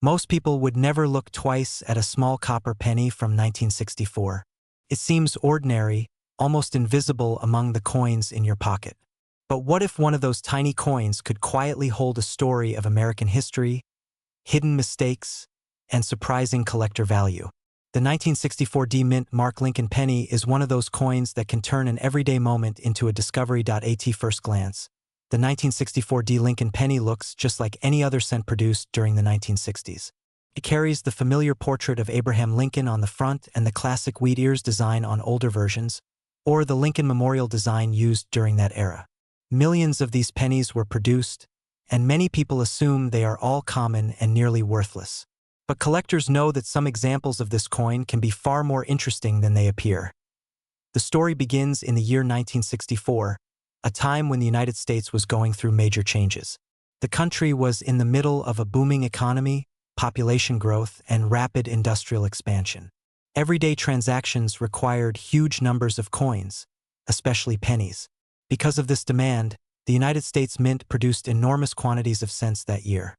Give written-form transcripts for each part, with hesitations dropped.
Most people would never look twice at a small copper penny from 1964. It seems ordinary, almost invisible among the coins in your pocket. But what if one of those tiny coins could quietly hold a story of American history, hidden mistakes, and surprising collector value? The 1964 D Mint Mark Lincoln penny is one of those coins that can turn an everyday moment into a discovery. At first glance, the 1964 D Lincoln penny looks just like any other cent produced during the 1960s. It carries the familiar portrait of Abraham Lincoln on the front and the classic wheat ears design on older versions, or the Lincoln Memorial design used during that era. Millions of these pennies were produced, and many people assume they are all common and nearly worthless. But collectors know that some examples of this coin can be far more interesting than they appear. The story begins in the year 1964, a time when the United States was going through major changes. The country was in the middle of a booming economy, population growth, and rapid industrial expansion. Everyday transactions required huge numbers of coins, especially pennies. Because of this demand, the United States Mint produced enormous quantities of cents that year.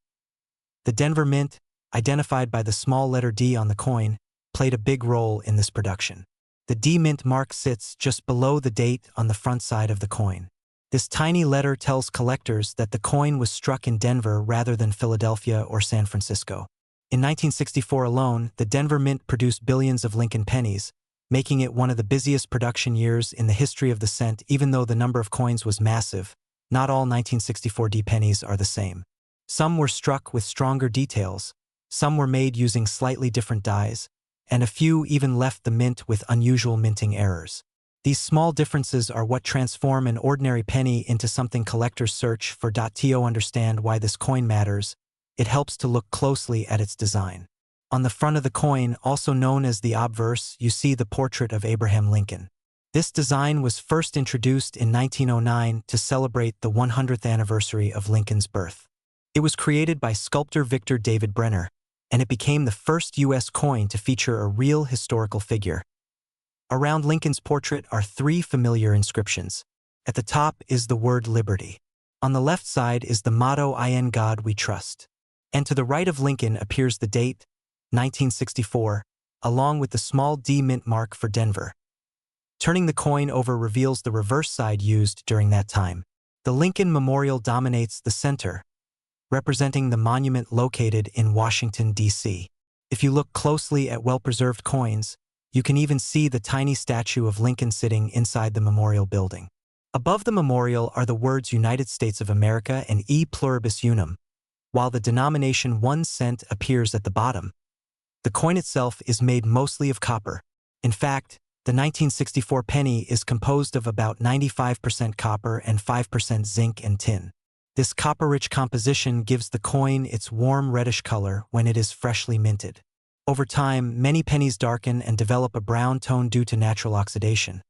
The Denver Mint, identified by the small letter D on the coin, played a big role in this production. The D Mint mark sits just below the date on the front side of the coin. This tiny letter tells collectors that the coin was struck in Denver rather than Philadelphia or San Francisco. In 1964 alone, the Denver Mint produced billions of Lincoln pennies, making it one of the busiest production years in the history of the cent. Even though the number of coins was massive, not all 1964 D pennies are the same. Some were struck with stronger details, some were made using slightly different dies, and a few even left the mint with unusual minting errors. These small differences are what transform an ordinary penny into something collectors search for. To understand why this coin matters, it helps to look closely at its design. On the front of the coin, also known as the obverse, you see the portrait of Abraham Lincoln. This design was first introduced in 1909 to celebrate the 100th anniversary of Lincoln's birth. It was created by sculptor Victor David Brenner, and it became the first U.S. coin to feature a real historical figure. Around Lincoln's portrait are three familiar inscriptions. At the top is the word liberty. On the left side is the motto "In God We Trust." And to the right of Lincoln appears the date, 1964, along with the small D Mint mark for Denver. Turning the coin over reveals the reverse side used during that time. The Lincoln Memorial dominates the center, representing the monument located in Washington, D.C. If you look closely at well-preserved coins, you can even see the tiny statue of Lincoln sitting inside the memorial building. Above the memorial are the words United States of America and E Pluribus Unum, while the denomination 1 cent appears at the bottom. The coin itself is made mostly of copper. In fact, the 1964 penny is composed of about 95% copper and 5% zinc and tin. This copper-rich composition gives the coin its warm reddish color when it is freshly minted. Over time, many pennies darken and develop a brown tone due to natural oxidation.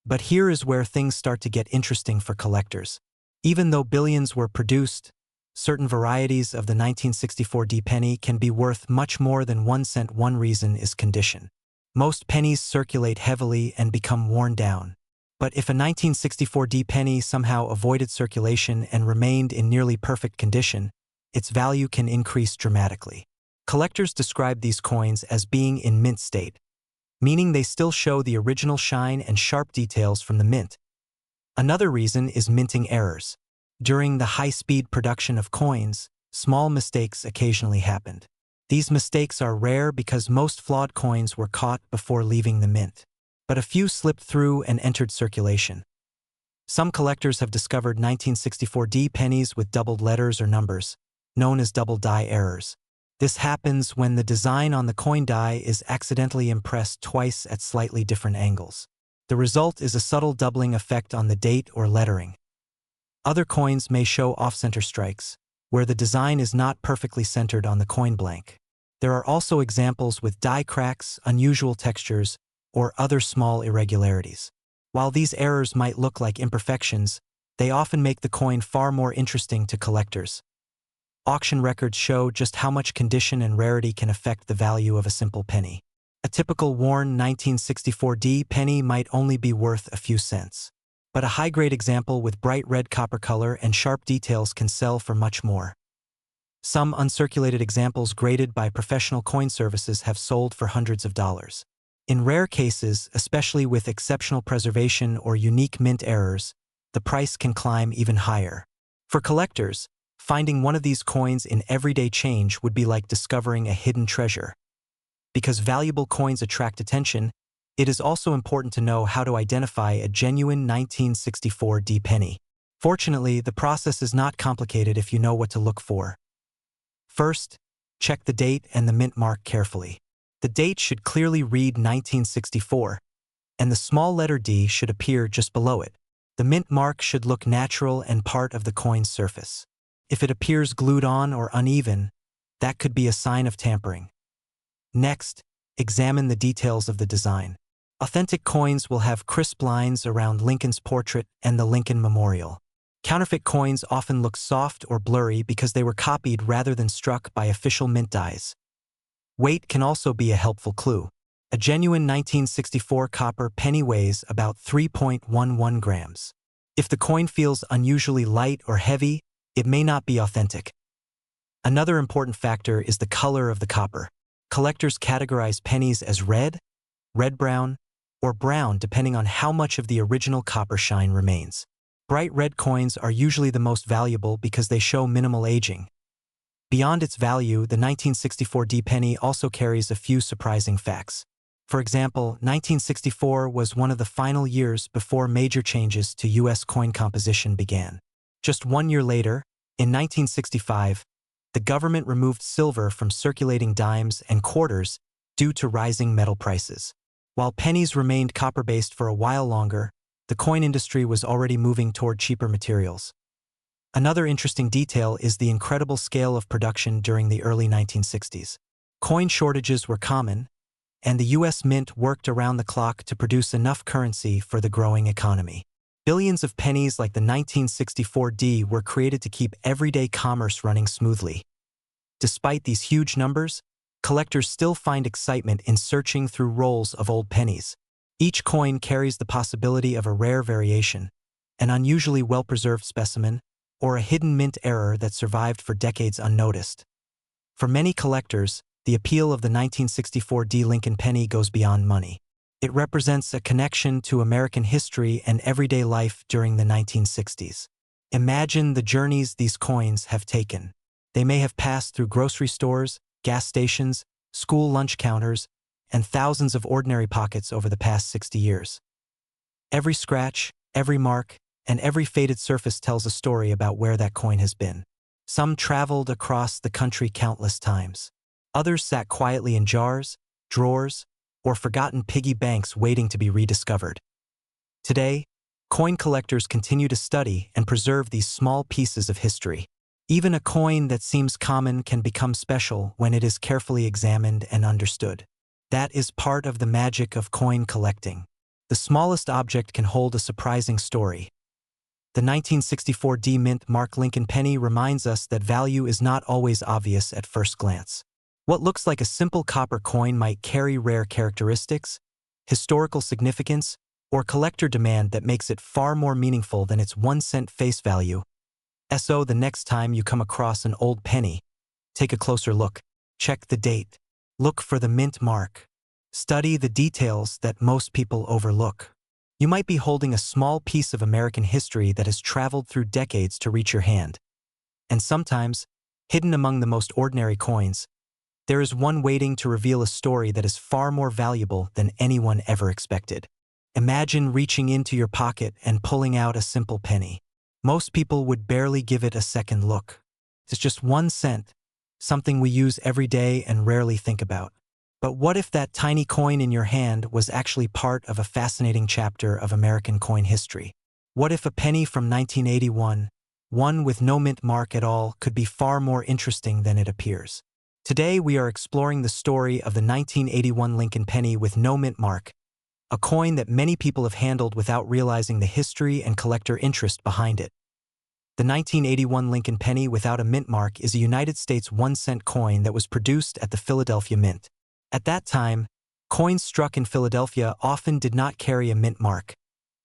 But here is where things start to get interesting for collectors. Even though billions were produced, certain varieties of the 1964 D penny can be worth much more than 1 cent. One reason is condition. Most pennies circulate heavily and become worn down. But if a 1964 D penny somehow avoided circulation and remained in nearly perfect condition, its value can increase dramatically. Collectors describe these coins as being in mint state, meaning they still show the original shine and sharp details from the mint. Another reason is minting errors. During the high-speed production of coins, small mistakes occasionally happened. These mistakes are rare because most flawed coins were caught before leaving the mint. But a few slipped through and entered circulation. Some collectors have discovered 1964 D pennies with doubled letters or numbers, known as double die errors. This happens when the design on the coin die is accidentally impressed twice at slightly different angles. The result is a subtle doubling effect on the date or lettering. Other coins may show off-center strikes, where the design is not perfectly centered on the coin blank. There are also examples with die cracks, unusual textures, or other small irregularities. While these errors might look like imperfections, they often make the coin far more interesting to collectors. Auction records show just how much condition and rarity can affect the value of a simple penny. A typical worn 1964 D penny might only be worth a few cents. But a high-grade example with bright red copper color and sharp details can sell for much more. Some uncirculated examples graded by professional coin services have sold for hundreds of dollars. In rare cases, especially with exceptional preservation or unique mint errors, the price can climb even higher. For collectors, finding one of these coins in everyday change would be like discovering a hidden treasure. Because valuable coins attract attention, it is also important to know how to identify a genuine 1964 D penny. Fortunately, the process is not complicated if you know what to look for. First, check the date and the mint mark carefully. The date should clearly read 1964, and the small letter D should appear just below it. The mint mark should look natural and part of the coin's surface. If it appears glued on or uneven, that could be a sign of tampering. Next, examine the details of the design. Authentic coins will have crisp lines around Lincoln's portrait and the Lincoln Memorial. Counterfeit coins often look soft or blurry because they were copied rather than struck by official mint dies. Weight can also be a helpful clue. A genuine 1964 copper penny weighs about 3.11 grams. If the coin feels unusually light or heavy, it may not be authentic. Another important factor is the color of the copper. Collectors categorize pennies as red, red-brown, or brown depending on how much of the original copper shine remains. Bright red coins are usually the most valuable because they show minimal aging. Beyond its value, the 1964 D penny also carries a few surprising facts. For example, 1964 was one of the final years before major changes to U.S. coin composition began. Just 1 year later, in 1965, the government removed silver from circulating dimes and quarters due to rising metal prices. While pennies remained copper-based for a while longer, the coin industry was already moving toward cheaper materials. Another interesting detail is the incredible scale of production during the early 1960s. Coin shortages were common, and the U.S. Mint worked around the clock to produce enough currency for the growing economy. Billions of pennies like the 1964 D were created to keep everyday commerce running smoothly. Despite these huge numbers, collectors still find excitement in searching through rolls of old pennies. Each coin carries the possibility of a rare variation, an unusually well-preserved specimen, or a hidden mint error that survived for decades unnoticed. For many collectors, the appeal of the 1964 D Lincoln penny goes beyond money. It represents a connection to American history and everyday life during the 1960s. Imagine the journeys these coins have taken. They may have passed through grocery stores, gas stations, school lunch counters, and thousands of ordinary pockets over the past 60 years. Every scratch, every mark, and every faded surface tells a story about where that coin has been. Some traveled across the country countless times. Others sat quietly in jars, drawers, or forgotten piggy banks waiting to be rediscovered. Today, coin collectors continue to study and preserve these small pieces of history. Even a coin that seems common can become special when it is carefully examined and understood. That is part of the magic of coin collecting. The smallest object can hold a surprising story. The 1964 D Mint Mark Lincoln penny reminds us that value is not always obvious at first glance. What looks like a simple copper coin might carry rare characteristics, historical significance, or collector demand that makes it far more meaningful than its 1-cent face value. So the next time you come across an old penny, take a closer look. Check the date. Look for the mint mark. Study the details that most people overlook. You might be holding a small piece of American history that has traveled through decades to reach your hand. And sometimes, hidden among the most ordinary coins, there is one waiting to reveal a story that is far more valuable than anyone ever expected. Imagine reaching into your pocket and pulling out a simple penny. Most people would barely give it a second look. It's just 1 cent, something we use every day and rarely think about. But what if that tiny coin in your hand was actually part of a fascinating chapter of American coin history? What if a penny from 1981, one with no mint mark at all, could be far more interesting than it appears? Today we are exploring the story of the 1981 Lincoln penny with no mint mark, a coin that many people have handled without realizing the history and collector interest behind it. The 1981 Lincoln penny without a mint mark is a United States 1-cent coin that was produced at the Philadelphia Mint. At that time, coins struck in Philadelphia often did not carry a mint mark,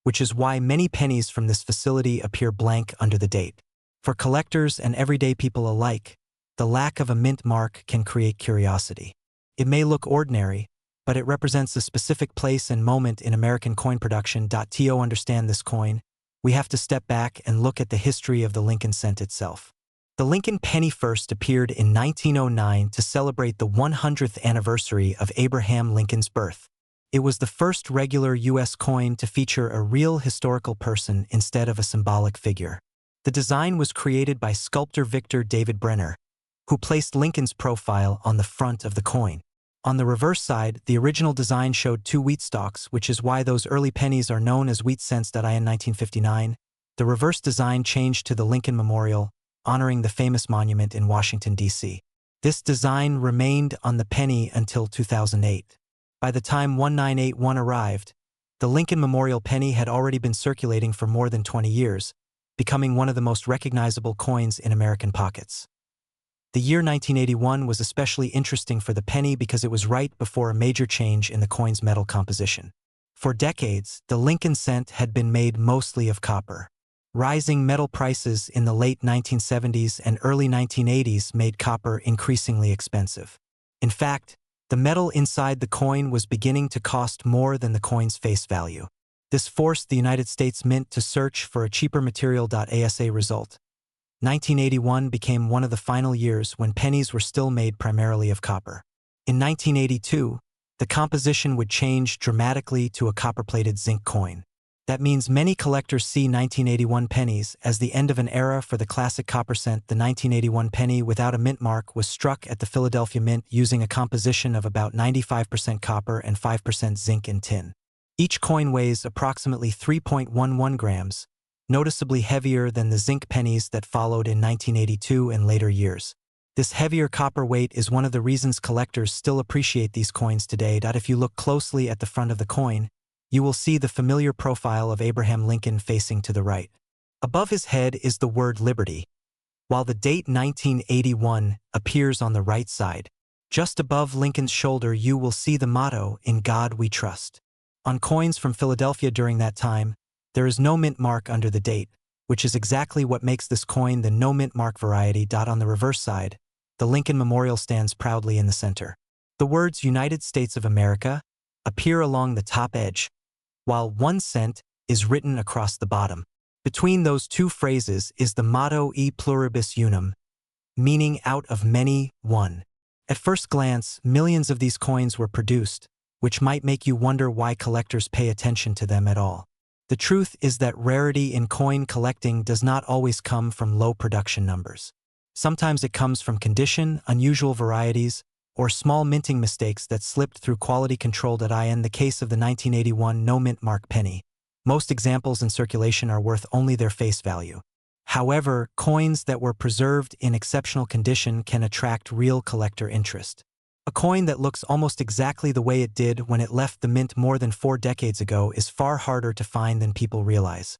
which is why many pennies from this facility appear blank under the date. For collectors and everyday people alike, the lack of a mint mark can create curiosity. It may look ordinary, but it represents a specific place and moment in American coin production. To understand this coin, we have to step back and look at the history of the Lincoln cent itself. The Lincoln penny first appeared in 1909 to celebrate the 100th anniversary of Abraham Lincoln's birth. It was the first regular U.S. coin to feature a real historical person instead of a symbolic figure. The design was created by sculptor Victor David Brenner, who placed Lincoln's profile on the front of the coin. On the reverse side, the original design showed 2 wheat stalks, which is why those early pennies are known as wheat cents. In 1959, the reverse design changed to the Lincoln Memorial, honoring the famous monument in Washington, D.C. This design remained on the penny until 2008. By the time 1981 arrived, the Lincoln Memorial penny had already been circulating for more than 20 years, becoming one of the most recognizable coins in American pockets. The year 1981 was especially interesting for the penny because it was right before a major change in the coin's metal composition. For decades, the Lincoln cent had been made mostly of copper. Rising metal prices in the late 1970s and early 1980s made copper increasingly expensive. In fact, the metal inside the coin was beginning to cost more than the coin's face value. This forced the United States Mint to search for a cheaper material. As a result, 1981 became one of the final years when pennies were still made primarily of copper. In 1982, the composition would change dramatically to a copper-plated zinc coin. That means many collectors see 1981 pennies as the end of an era for the classic copper cent. The 1981 penny without a mint mark was struck at the Philadelphia Mint using a composition of about 95% copper and 5% zinc and tin. Each coin weighs approximately 3.11 grams, noticeably heavier than the zinc pennies that followed in 1982 and later years. This heavier copper weight is one of the reasons collectors still appreciate these coins today. If you look closely at the front of the coin, you will see the familiar profile of Abraham Lincoln facing to the right. Above his head is the word Liberty, while the date 1981 appears on the right side. Just above Lincoln's shoulder you will see the motto, "In God We Trust." On coins from Philadelphia during that time, there is no mint mark under the date, which is exactly what makes this coin the no mint mark variety. On the reverse side, the Lincoln Memorial stands proudly in the center. The words United States of America appear along the top edge, while 1 cent is written across the bottom. Between those two phrases is the motto E pluribus unum, meaning out of many, one. At first glance, millions of these coins were produced, which might make you wonder why collectors pay attention to them at all. The truth is that rarity in coin collecting does not always come from low production numbers. Sometimes it comes from condition, unusual varieties, or small minting mistakes that slipped through quality control. In the case of the 1981 no mint mark penny, most examples in circulation are worth only their face value. However, coins that were preserved in exceptional condition can attract real collector interest. A coin that looks almost exactly the way it did when it left the mint more than 4 decades ago is far harder to find than people realize.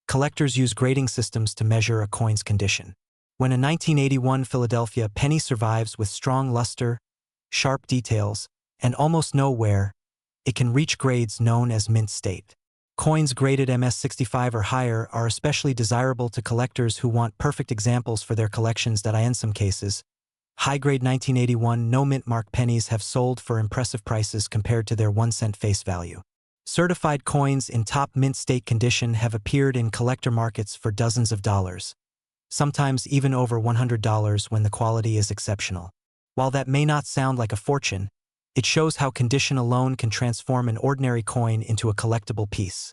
Collectors use grading systems to measure a coin's condition. When a 1981 Philadelphia penny survives with strong luster, sharp details, and almost no wear, it can reach grades known as mint state. Coins graded MS65 or higher are especially desirable to collectors who want perfect examples for their collections. In some cases, high-grade 1981 no mint mark pennies have sold for impressive prices compared to their 1 cent face value. Certified coins in top mint state condition have appeared in collector markets for dozens of dollars, sometimes even over $100 when the quality is exceptional. While that may not sound like a fortune, it shows how condition alone can transform an ordinary coin into a collectible piece.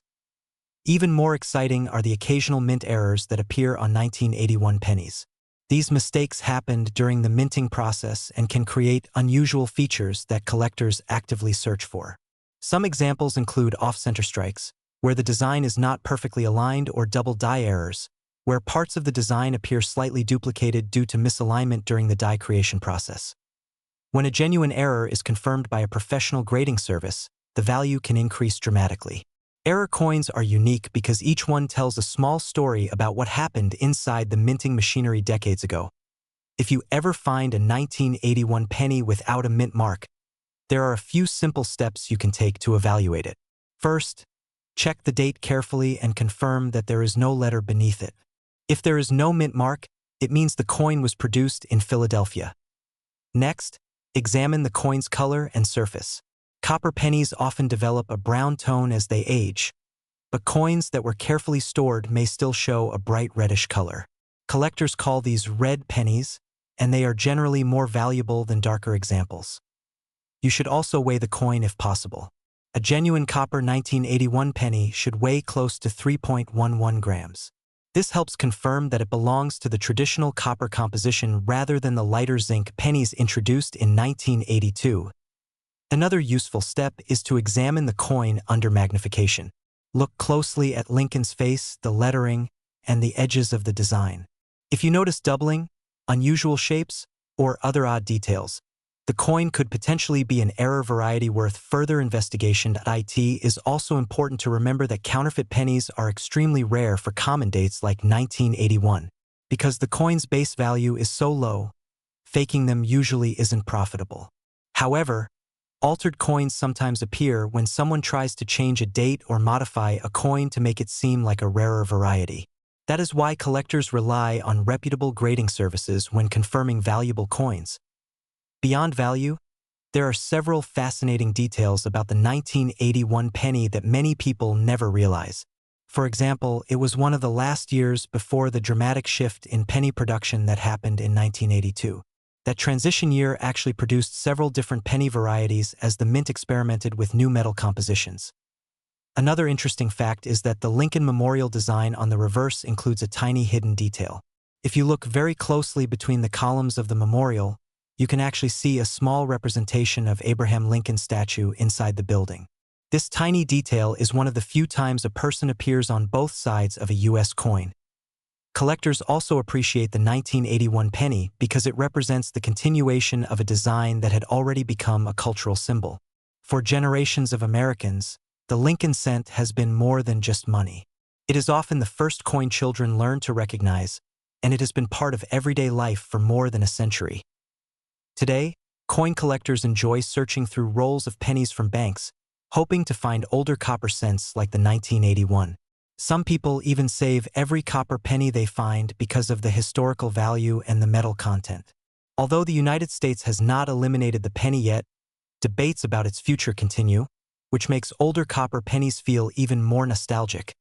Even more exciting are the occasional mint errors that appear on 1981 pennies. These mistakes happened during the minting process and can create unusual features that collectors actively search for. Some examples include off-center strikes, where the design is not perfectly aligned, or double die errors, where parts of the design appear slightly duplicated due to misalignment during the die creation process. When a genuine error is confirmed by a professional grading service, the value can increase dramatically. Error coins are unique because each one tells a small story about what happened inside the minting machinery decades ago. If you ever find a 1981 penny without a mint mark, there are a few simple steps you can take to evaluate it. First, check the date carefully and confirm that there is no letter beneath it. If there is no mint mark, It means the coin was produced in Philadelphia. Next, examine the coin's color and surface. Copper pennies often develop a brown tone as they age, but coins that were carefully stored may still show a bright reddish color. Collectors call these red pennies, and they are generally more valuable than darker examples. You should also weigh the coin if possible. A genuine copper 1981 penny should weigh close to 3.11 grams. This helps confirm that it belongs to the traditional copper composition rather than the lighter zinc pennies introduced in 1982. Another useful step is to examine the coin under magnification. Look closely at Lincoln's face, the lettering, and the edges of the design. If you notice doubling, unusual shapes, or other odd details, the coin could potentially be an error variety worth further investigation. It is also important to remember that counterfeit pennies are extremely rare for common dates like 1981. Because the coin's base value is so low, faking them usually isn't profitable. However, altered coins sometimes appear when someone tries to change a date or modify a coin to make it seem like a rarer variety. That is why collectors rely on reputable grading services when confirming valuable coins. Beyond value, there are several fascinating details about the 1981 penny that many people never realize. For example, it was one of the last years before the dramatic shift in penny production that happened in 1982. That transition year actually produced several different penny varieties as the mint experimented with new metal compositions. Another interesting fact is that the Lincoln Memorial design on the reverse includes a tiny hidden detail. If you look very closely between the columns of the memorial, you can actually see a small representation of Abraham Lincoln's statue inside the building. This tiny detail is one of the few times a person appears on both sides of a U.S. coin. Collectors also appreciate the 1981 penny because it represents the continuation of a design that had already become a cultural symbol. For generations of Americans, the Lincoln cent has been more than just money. It is often the first coin children learn to recognize, and it has been part of everyday life for more than a century. Today, coin collectors enjoy searching through rolls of pennies from banks, hoping to find older copper cents like the 1981. Some people even save every copper penny they find because of the historical value and the metal content. Although the United States has not eliminated the penny yet, debates about its future continue, which makes older copper pennies feel even more nostalgic.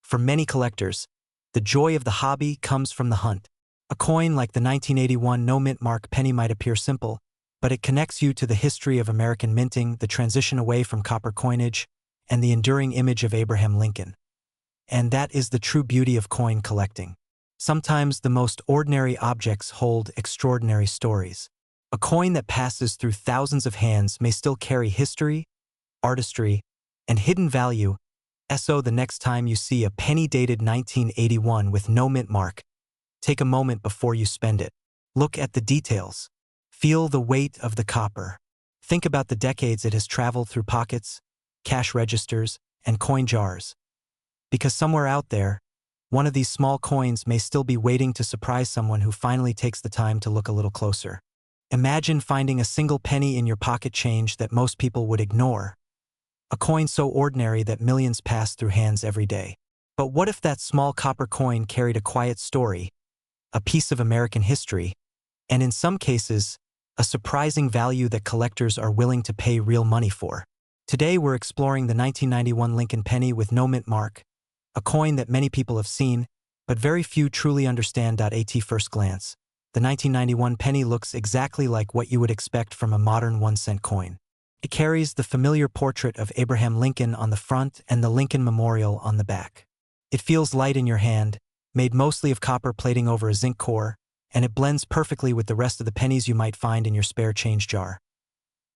For many collectors, the joy of the hobby comes from the hunt. A coin like the 1981 no-mint mark penny might appear simple, but it connects you to the history of American minting, the transition away from copper coinage, and the enduring image of Abraham Lincoln. And that is the true beauty of coin collecting. Sometimes the most ordinary objects hold extraordinary stories. A coin that passes through thousands of hands may still carry history, artistry, and hidden value. So the next time you see a penny dated 1981 with no mint mark, take a moment before you spend it. Look at the details. Feel the weight of the copper. Think about the decades it has traveled through pockets, cash registers, and coin jars. Because somewhere out there, one of these small coins may still be waiting to surprise someone who finally takes the time to look a little closer. Imagine finding a single penny in your pocket change that most people would ignore. A coin so ordinary that millions pass through hands every day. But what if that small copper coin carried a quiet story, a piece of American history, and in some cases, a surprising value that collectors are willing to pay real money for? Today we're exploring the 1991 Lincoln penny with no mint mark, a coin that many people have seen, but very few truly understand. At first glance, the 1991 penny looks exactly like what you would expect from a modern 1-cent coin. It carries the familiar portrait of Abraham Lincoln on the front and the Lincoln Memorial on the back. It feels light in your hand, made mostly of copper plating over a zinc core, and it blends perfectly with the rest of the pennies you might find in your spare change jar.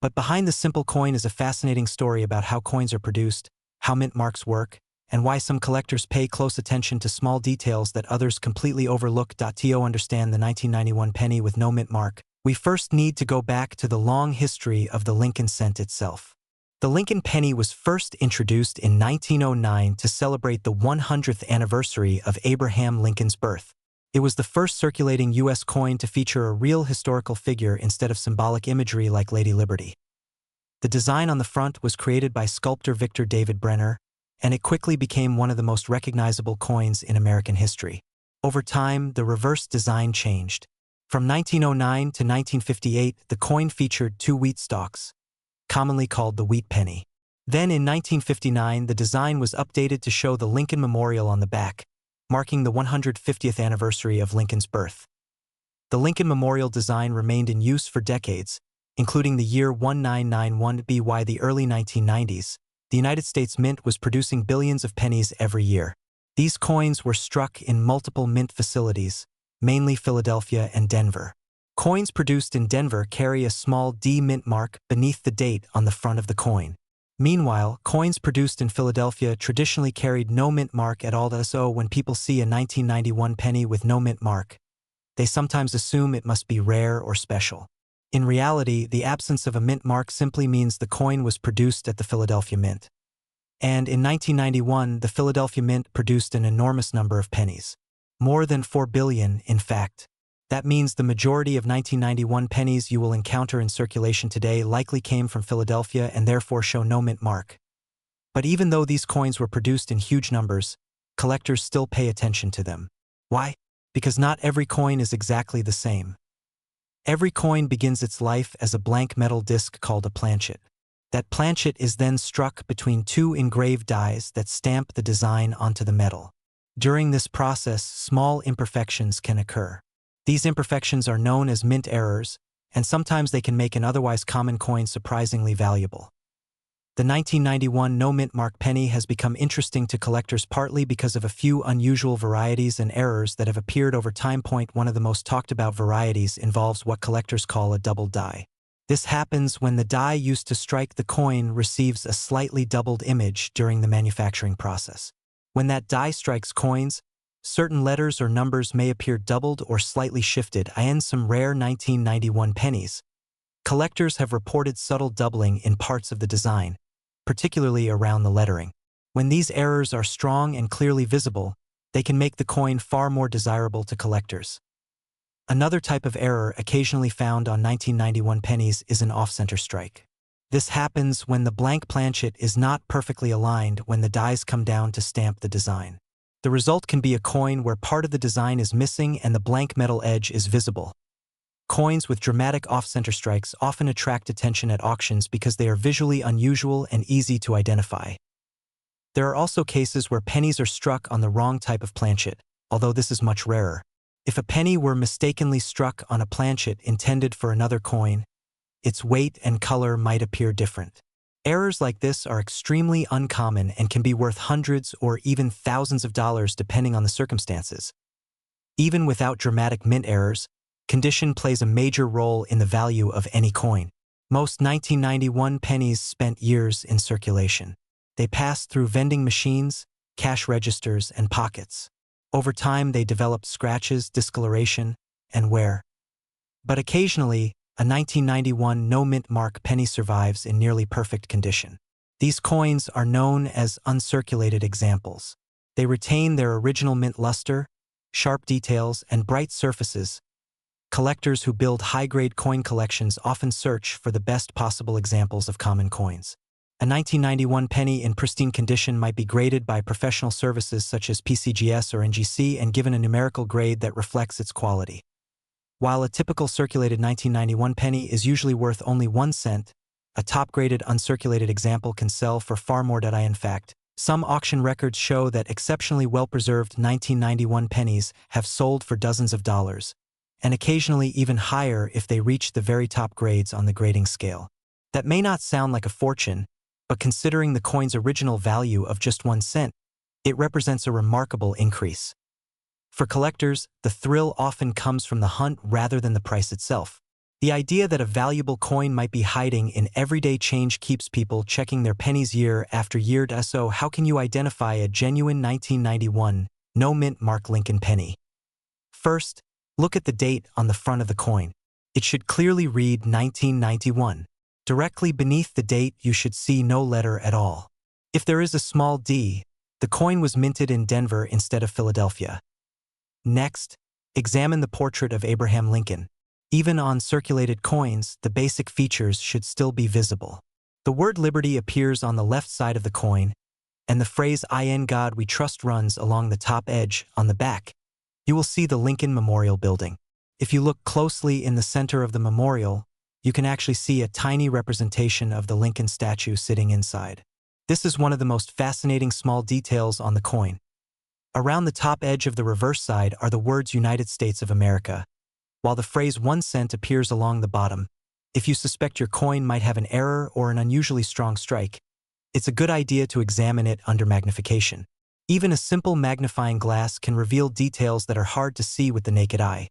But behind the simple coin is a fascinating story about how coins are produced, how mint marks work, and why some collectors pay close attention to small details that others completely overlook. To understand the 1991 penny with no mint mark, we first need to go back to the long history of the Lincoln cent itself. The Lincoln penny was first introduced in 1909 to celebrate the 100th anniversary of Abraham Lincoln's birth. It was the first circulating U.S. coin to feature a real historical figure instead of symbolic imagery like Lady Liberty. The design on the front was created by sculptor Victor David Brenner, and it quickly became one of the most recognizable coins in American history. Over time, the reverse design changed. From 1909 to 1958, the coin featured two wheat stalks, commonly called the wheat penny. Then in 1959, the design was updated to show the Lincoln Memorial on the back, marking the 150th anniversary of Lincoln's birth. The Lincoln Memorial design remained in use for decades, including the year 1991 by the early 1990s. The United States Mint was producing billions of pennies every year. These coins were struck in multiple mint facilities, mainly Philadelphia and Denver. Coins produced in Denver carry a small D mint mark beneath the date on the front of the coin. Meanwhile, coins produced in Philadelphia traditionally carried no mint mark at all. So when people see a 1991 penny with no mint mark, they sometimes assume it must be rare or special. In reality, the absence of a mint mark simply means the coin was produced at the Philadelphia Mint. And in 1991, the Philadelphia Mint produced an enormous number of pennies. More than 4 billion, in fact. That means the majority of 1991 pennies you will encounter in circulation today likely came from Philadelphia and therefore show no mint mark. But even though these coins were produced in huge numbers, collectors still pay attention to them. Why? Because not every coin is exactly the same. Every coin begins its life as a blank metal disc called a planchet. That planchet is then struck between two engraved dies that stamp the design onto the metal. During this process, small imperfections can occur. These imperfections are known as mint errors, and sometimes they can make an otherwise common coin surprisingly valuable. The 1991 no mint mark penny has become interesting to collectors partly because of a few unusual varieties and errors that have appeared over time. One of the most talked about varieties involves what collectors call a doubled die. This happens when the die used to strike the coin receives a slightly doubled image during the manufacturing process. When that die strikes coins, certain letters or numbers may appear doubled or slightly shifted. In some rare 1991 pennies, collectors have reported subtle doubling in parts of the design, particularly around the lettering. When these errors are strong and clearly visible, they can make the coin far more desirable to collectors. Another type of error occasionally found on 1991 pennies is an off-center strike. This happens when the blank planchet is not perfectly aligned when the dies come down to stamp the design. The result can be a coin where part of the design is missing and the blank metal edge is visible. Coins with dramatic off-center strikes often attract attention at auctions because they are visually unusual and easy to identify. There are also cases where pennies are struck on the wrong type of planchet, although this is much rarer. If a penny were mistakenly struck on a planchet intended for another coin, its weight and color might appear different. Errors like this are extremely uncommon and can be worth hundreds or even thousands of dollars depending on the circumstances. Even without dramatic mint errors, condition plays a major role in the value of any coin. Most 1991 pennies spent years in circulation. They passed through vending machines, cash registers, and pockets. Over time, they developed scratches, discoloration, and wear. But occasionally, a 1991 no mint mark penny survives in nearly perfect condition. These coins are known as uncirculated examples. They retain their original mint luster, sharp details, and bright surfaces. Collectors who build high-grade coin collections often search for the best possible examples of common coins. A 1991 penny in pristine condition might be graded by professional services such as PCGS or NGC and given a numerical grade that reflects its quality. While a typical circulated 1991 penny is usually worth only 1 cent, a top-graded uncirculated example can sell for far more. In fact, some auction records show that exceptionally well-preserved 1991 pennies have sold for dozens of dollars, and occasionally even higher if they reach the very top grades on the grading scale. That may not sound like a fortune, but considering the coin's original value of just 1 cent, it represents a remarkable increase. For collectors, the thrill often comes from the hunt rather than the price itself. The idea that a valuable coin might be hiding in everyday change keeps people checking their pennies year after year. So how can you identify a genuine 1991 no mint mark Lincoln penny? First, look at the date on the front of the coin. It should clearly read 1991. Directly beneath the date, you should see no letter at all. If there is a small d, the coin was minted in Denver instead of Philadelphia. Next, examine the portrait of Abraham Lincoln. Even on circulated coins, the basic features should still be visible. The word liberty appears on the left side of the coin, and the phrase "In God We Trust" runs along the top edge on the back. you will see the Lincoln Memorial Building. If you look closely in the center of the memorial, you can actually see a tiny representation of the Lincoln statue sitting inside. This is one of the most fascinating small details on the coin. Around the top edge of the reverse side are the words United States of America, while the phrase 1 cent appears along the bottom. If you suspect your coin might have an error or an unusually strong strike, it's a good idea to examine it under magnification. Even a simple magnifying glass can reveal details that are hard to see with the naked eye.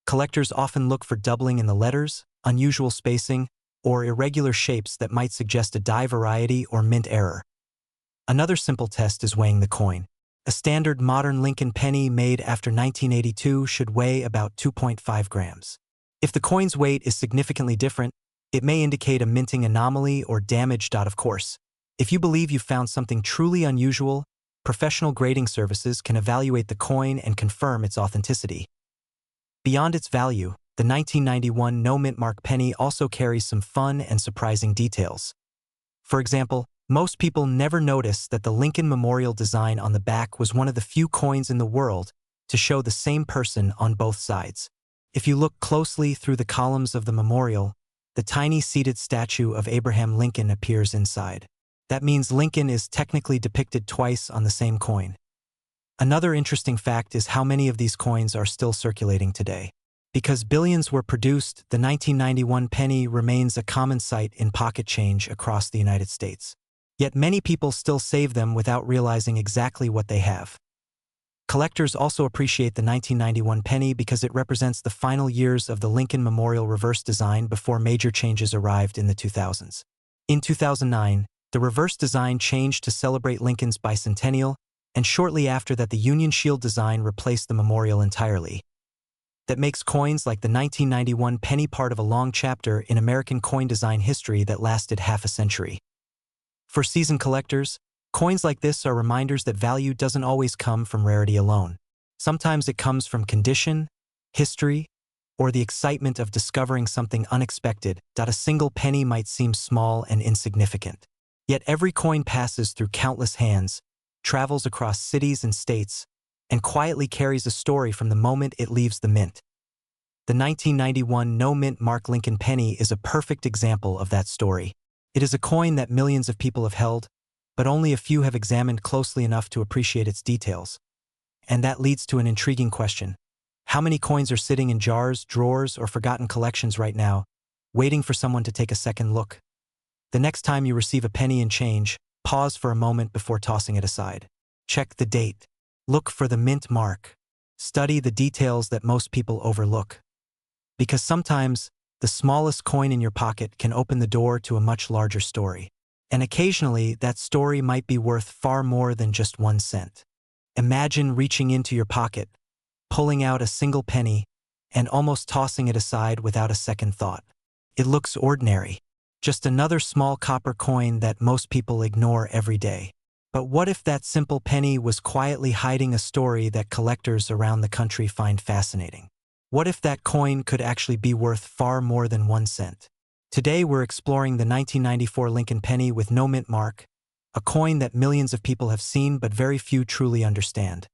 Collectors often look for doubling in the letters, unusual spacing, or irregular shapes that might suggest a die variety or mint error. Another simple test is weighing the coin. A standard modern Lincoln penny made after 1982 should weigh about 2.5 grams. If the coin's weight is significantly different, it may indicate a minting anomaly or damage. Of course, if you believe you found something truly unusual, professional grading services can evaluate the coin and confirm its authenticity. Beyond its value, the 1991 no-mint mark penny also carries some fun and surprising details. For example, most people never notice that the Lincoln Memorial design on the back was one of the few coins in the world to show the same person on both sides. If you look closely through the columns of the memorial, the tiny seated statue of Abraham Lincoln appears inside. That means Lincoln is technically depicted twice on the same coin. Another interesting fact is how many of these coins are still circulating today. Because billions were produced, the 1991 penny remains a common sight in pocket change across the United States. Yet many people still save them without realizing exactly what they have. Collectors also appreciate the 1991 penny because it represents the final years of the Lincoln Memorial reverse design before major changes arrived in the 2000s. In 2009, the reverse design changed to celebrate Lincoln's bicentennial, and shortly after that the Union Shield design replaced the memorial entirely. That makes coins like the 1991 penny part of a long chapter in American coin design history that lasted half a century. For seasoned collectors, coins like this are reminders that value doesn't always come from rarity alone. Sometimes it comes from condition, history, or the excitement of discovering something unexpected. A single penny might seem small and insignificant. Yet every coin passes through countless hands, travels across cities and states, and quietly carries a story from the moment it leaves the mint. The 1991 no-mint mark Lincoln penny is a perfect example of that story. It is a coin that millions of people have held, but only a few have examined closely enough to appreciate its details. And that leads to an intriguing question. How many coins are sitting in jars, drawers, or forgotten collections right now, waiting for someone to take a second look? The next time you receive a penny and change, pause for a moment before tossing it aside. Check the date. Look for the mint mark. Study the details that most people overlook. Because sometimes, the smallest coin in your pocket can open the door to a much larger story. And occasionally, that story might be worth far more than just 1 cent. Imagine reaching into your pocket, pulling out a single penny, and almost tossing it aside without a second thought. It looks ordinary, just another small copper coin that most people ignore every day. But what if that simple penny was quietly hiding a story that collectors around the country find fascinating? What if that coin could actually be worth far more than 1 cent? Today we're exploring the 1994 Lincoln penny with no mint mark, a coin that millions of people have seen but very few truly understand.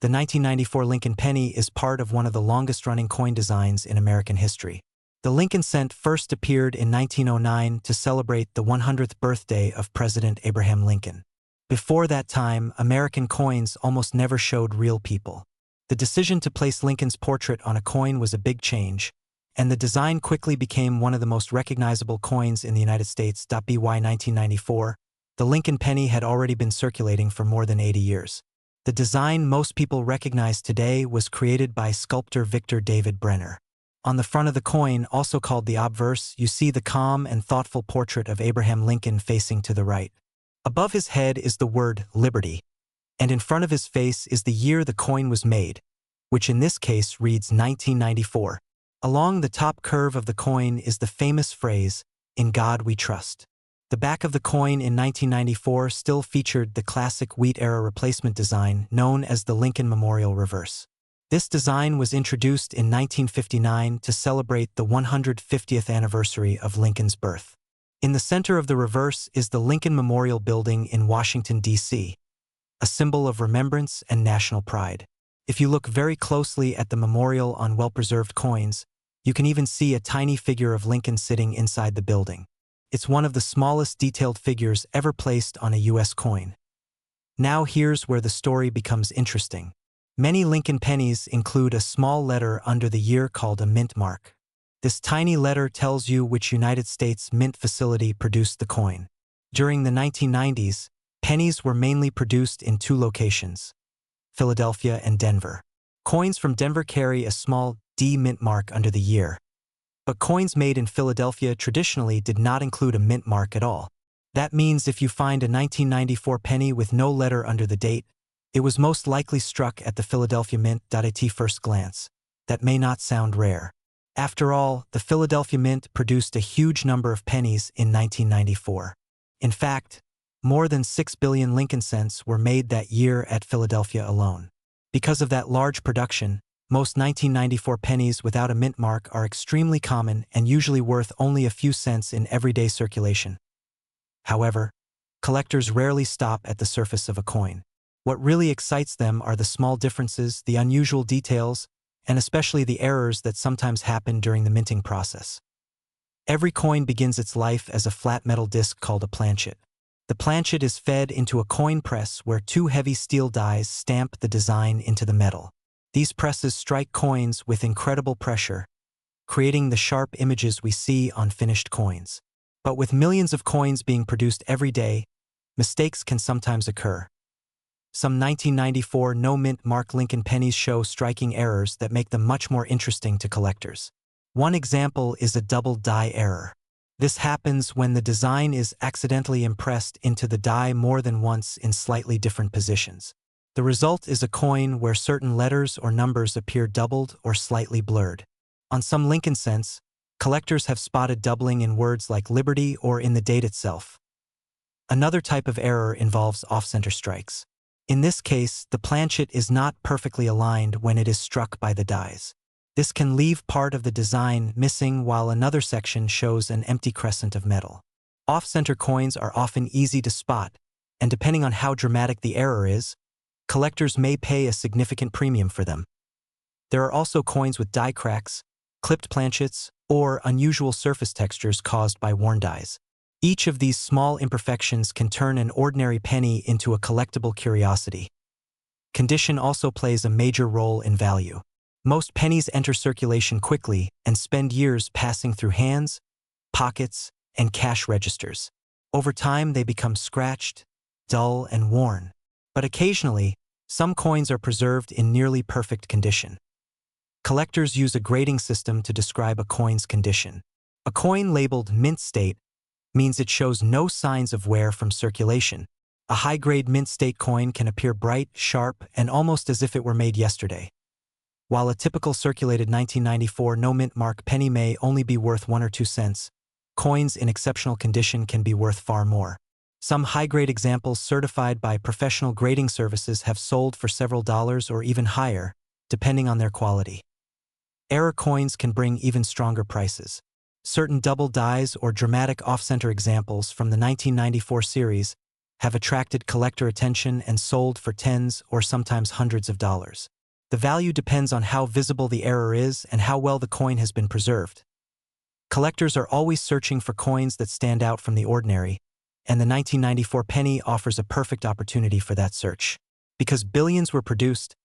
The 1994 Lincoln penny is part of one of the longest-running coin designs in American history. The Lincoln cent first appeared in 1909 to celebrate the 100th birthday of President Abraham Lincoln. Before that time, American coins almost never showed real people. The decision to place Lincoln's portrait on a coin was a big change, and the design quickly became one of the most recognizable coins in the United States. By 1994, the Lincoln penny had already been circulating for more than 80 years. The design most people recognize today was created by sculptor Victor David Brenner. On the front of the coin, also called the obverse, you see the calm and thoughtful portrait of Abraham Lincoln facing to the right. Above his head is the word Liberty, and in front of his face is the year the coin was made, which in this case reads 1994. Along the top curve of the coin is the famous phrase, "In God we trust." The back of the coin in 1994 still featured the classic wheat-era replacement design known as the Lincoln Memorial Reverse. This design was introduced in 1959 to celebrate the 150th anniversary of Lincoln's birth. In the center of the reverse is the Lincoln Memorial Building in Washington, D.C., a symbol of remembrance and national pride. If you look very closely at the memorial on well-preserved coins, you can even see a tiny figure of Lincoln sitting inside the building. It's one of the smallest detailed figures ever placed on a U.S. coin. Now here's where the story becomes interesting. Many Lincoln pennies include a small letter under the year called a mint mark. This tiny letter tells you which United States mint facility produced the coin. During the 1990s, pennies were mainly produced in two locations, Philadelphia and Denver. Coins from Denver carry a small D mint mark under the year, but coins made in Philadelphia traditionally did not include a mint mark at all. That means if you find a 1994 penny with no letter under the date, it was most likely struck at the Philadelphia Mint. At first glance, that may not sound rare. After all, the Philadelphia Mint produced a huge number of pennies in 1994. In fact, more than 6 billion Lincoln cents were made that year at Philadelphia alone. Because of that large production, most 1994 pennies without a mint mark are extremely common and usually worth only a few cents in everyday circulation. However, collectors rarely stop at the surface of a coin. What really excites them are the small differences, the unusual details, and especially the errors that sometimes happen during the minting process. Every coin begins its life as a flat metal disc called a planchet. The planchet is fed into a coin press where two heavy steel dies stamp the design into the metal. These presses strike coins with incredible pressure, creating the sharp images we see on finished coins. But with millions of coins being produced every day, mistakes can sometimes occur. Some 1994 no-mint mark Lincoln pennies show striking errors that make them much more interesting to collectors. One example is a double die error. This happens when the design is accidentally impressed into the die more than once in slightly different positions. The result is a coin where certain letters or numbers appear doubled or slightly blurred. On some Lincoln cents, collectors have spotted doubling in words like Liberty or in the date itself. Another type of error involves off-center strikes. In this case, the planchet is not perfectly aligned when it is struck by the dies. This can leave part of the design missing while another section shows an empty crescent of metal. Off-center coins are often easy to spot, and depending on how dramatic the error is, collectors may pay a significant premium for them. There are also coins with die cracks, clipped planchets, or unusual surface textures caused by worn dies. Each of these small imperfections can turn an ordinary penny into a collectible curiosity. Condition also plays a major role in value. Most pennies enter circulation quickly and spend years passing through hands, pockets, and cash registers. Over time, they become scratched, dull, and worn. But occasionally, some coins are preserved in nearly perfect condition. Collectors use a grading system to describe a coin's condition. A coin labeled mint state means it shows no signs of wear from circulation. A high-grade mint state coin can appear bright, sharp, and almost as if it were made yesterday. While a typical circulated 1994 no-mint mark penny may only be worth 1 or 2 cents, coins in exceptional condition can be worth far more. Some high-grade examples certified by professional grading services have sold for several dollars or even higher, depending on their quality. Error coins can bring even stronger prices. Certain double dies or dramatic off-center examples from the 1994 series have attracted collector attention and sold for tens or sometimes hundreds of dollars. The value depends on how visible the error is and how well the coin has been preserved. Collectors are always searching for coins that stand out from the ordinary, and the 1994 penny offers a perfect opportunity for that search. Because billions were produced,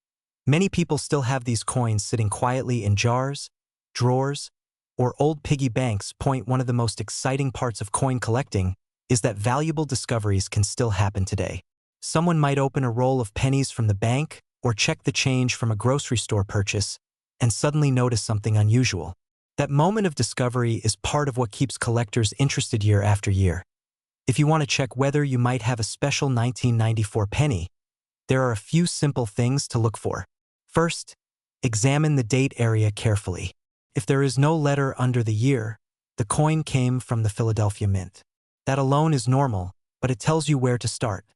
many people still have these coins sitting quietly in jars, drawers, or old piggy banks. One of the most exciting parts of coin collecting is that valuable discoveries can still happen today. Someone might open a roll of pennies from the bank or check the change from a grocery store purchase and suddenly notice something unusual. That moment of discovery is part of what keeps collectors interested year after year. If you want to check whether you might have a special 1994 penny, there are a few simple things to look for. First, examine the date area carefully. If there is no letter under the year, the coin came from the Philadelphia Mint. That alone is normal, but it tells you where to start.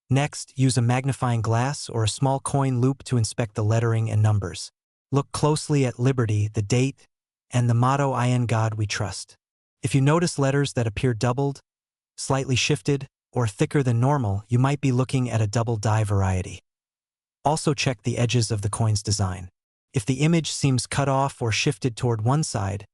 Next, use a magnifying glass or a small coin loop to inspect the lettering and numbers. Look closely at Liberty, the date, and the motto "In God We Trust." If you notice letters that appear doubled, slightly shifted, or thicker than normal, you might be looking at a double die variety. Also check the edges of the coin's design. If the image seems cut off or shifted toward one side,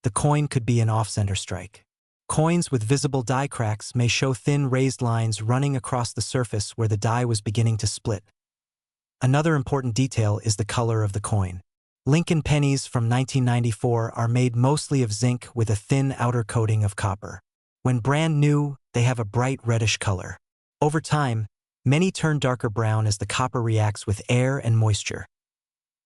the coin could be an off-center strike. Coins with visible die cracks may show thin raised lines running across the surface where the die was beginning to split. Another important detail is the color of the coin. Lincoln pennies from 1994 are made mostly of zinc with a thin outer coating of copper. When brand new, they have a bright reddish color. Over time, many turn darker brown as the copper reacts with air and moisture.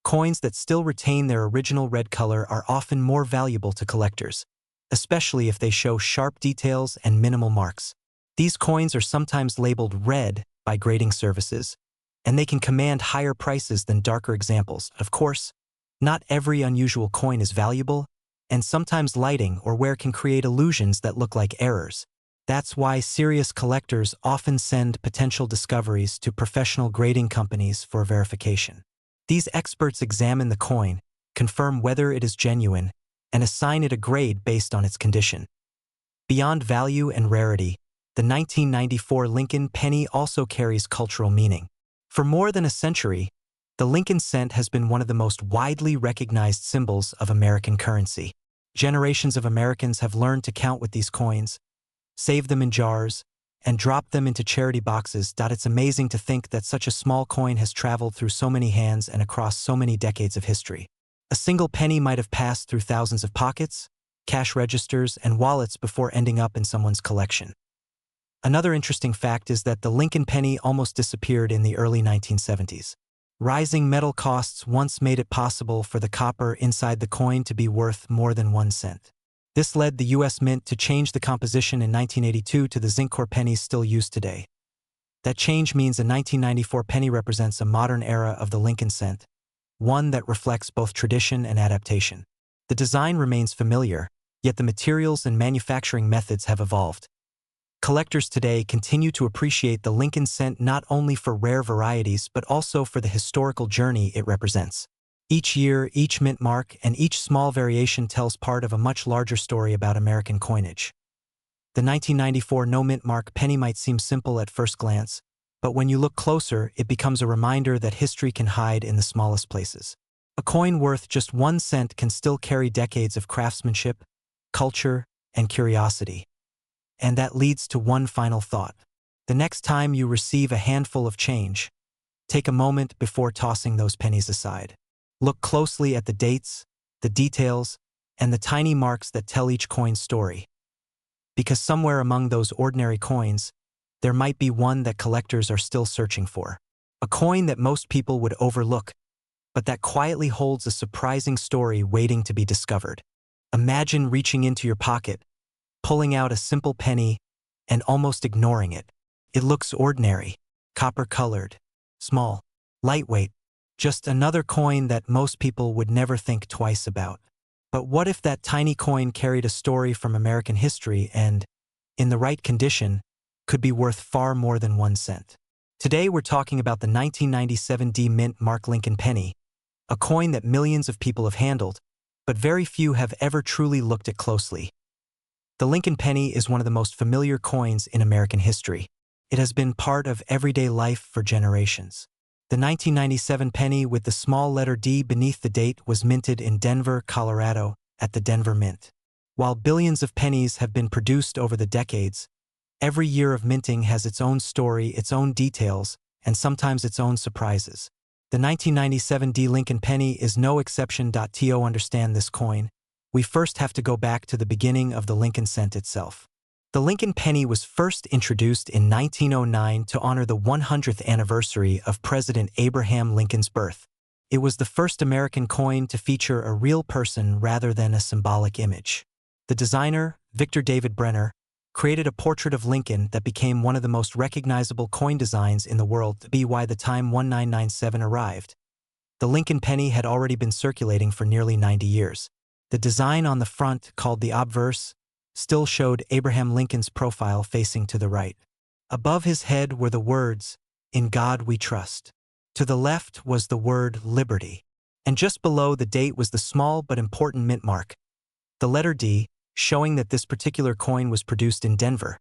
Coins that still retain their original red color are often more valuable to collectors, especially if they show sharp details and minimal marks. These coins are sometimes labeled red by grading services, and they can command higher prices than darker examples. Of course, not every unusual coin is valuable, and sometimes lighting or wear can create illusions that look like errors. That's why serious collectors often send potential discoveries to professional grading companies for verification. These experts examine the coin, confirm whether it is genuine, and assign it a grade based on its condition. Beyond value and rarity, the 1994 Lincoln penny also carries cultural meaning. For more than a century, the Lincoln cent has been one of the most widely recognized symbols of American currency. Generations of Americans have learned to count with these coins, save them in jars, and drop them into charity boxes. It's amazing to think that such a small coin has traveled through so many hands and across so many decades of history. A single penny might have passed through thousands of pockets, cash registers, and wallets before ending up in someone's collection. Another interesting fact is that the Lincoln penny almost disappeared in the early 1970s. Rising metal costs once made it possible for the copper inside the coin to be worth more than 1 cent. This led the U.S. Mint to change the composition in 1982 to the zinc core pennies still used today. That change means a 1994 penny represents a modern era of the Lincoln cent, one that reflects both tradition and adaptation. The design remains familiar, yet the materials and manufacturing methods have evolved. Collectors today continue to appreciate the Lincoln cent not only for rare varieties but also for the historical journey it represents. Each year, each mint mark, and each small variation tells part of a much larger story about American coinage. The 1994 no-mint mark penny might seem simple at first glance, but when you look closer, it becomes a reminder that history can hide in the smallest places. A coin worth just 1 cent can still carry decades of craftsmanship, culture, and curiosity. And that leads to one final thought. The next time you receive a handful of change, take a moment before tossing those pennies aside. Look closely at the dates, the details, and the tiny marks that tell each coin's story. Because somewhere among those ordinary coins, there might be one that collectors are still searching for. A coin that most people would overlook, but that quietly holds a surprising story waiting to be discovered. Imagine reaching into your pocket, pulling out a simple penny, and almost ignoring it. It looks ordinary, copper-colored, small, lightweight, just another coin that most people would never think twice about. But what if that tiny coin carried a story from American history and, in the right condition, could be worth far more than 1 cent? Today we're talking about the 1997 D Mint Mark Lincoln penny, a coin that millions of people have handled, but very few have ever truly looked at closely. The Lincoln penny is one of the most familiar coins in American history. It has been part of everyday life for generations. The 1997 penny with the small letter D beneath the date was minted in Denver, Colorado, at the Denver Mint. While billions of pennies have been produced over the decades, every year of minting has its own story, its own details, and sometimes its own surprises. The 1997 D Lincoln penny is no exception. To understand this coin, we first have to go back to the beginning of the Lincoln cent itself. The Lincoln penny was first introduced in 1909 to honor the 100th anniversary of President Abraham Lincoln's birth. It was the first American coin to feature a real person rather than a symbolic image. The designer, Victor David Brenner, created a portrait of Lincoln that became one of the most recognizable coin designs in the world. By the time 1997 arrived, the Lincoln penny had already been circulating for nearly 90 years. The design on the front, called the obverse, still showed Abraham Lincoln's profile facing to the right. Above his head were the words, "In God we trust." To the left was the word "Liberty." And just below the date was the small but important mint mark, the letter D, showing that this particular coin was produced in Denver.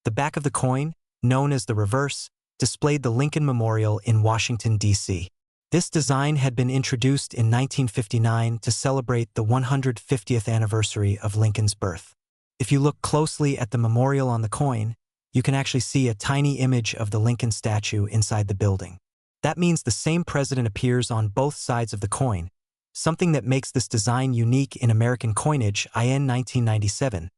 The back of the coin, known as the reverse, displayed the Lincoln Memorial in Washington, D.C. This design had been introduced in 1959 to celebrate the 150th anniversary of Lincoln's birth. If you look closely at the memorial on the coin, you can actually see a tiny image of the Lincoln statue inside the building. That means the same president appears on both sides of the coin, something that makes this design unique in American coinage. In 1997,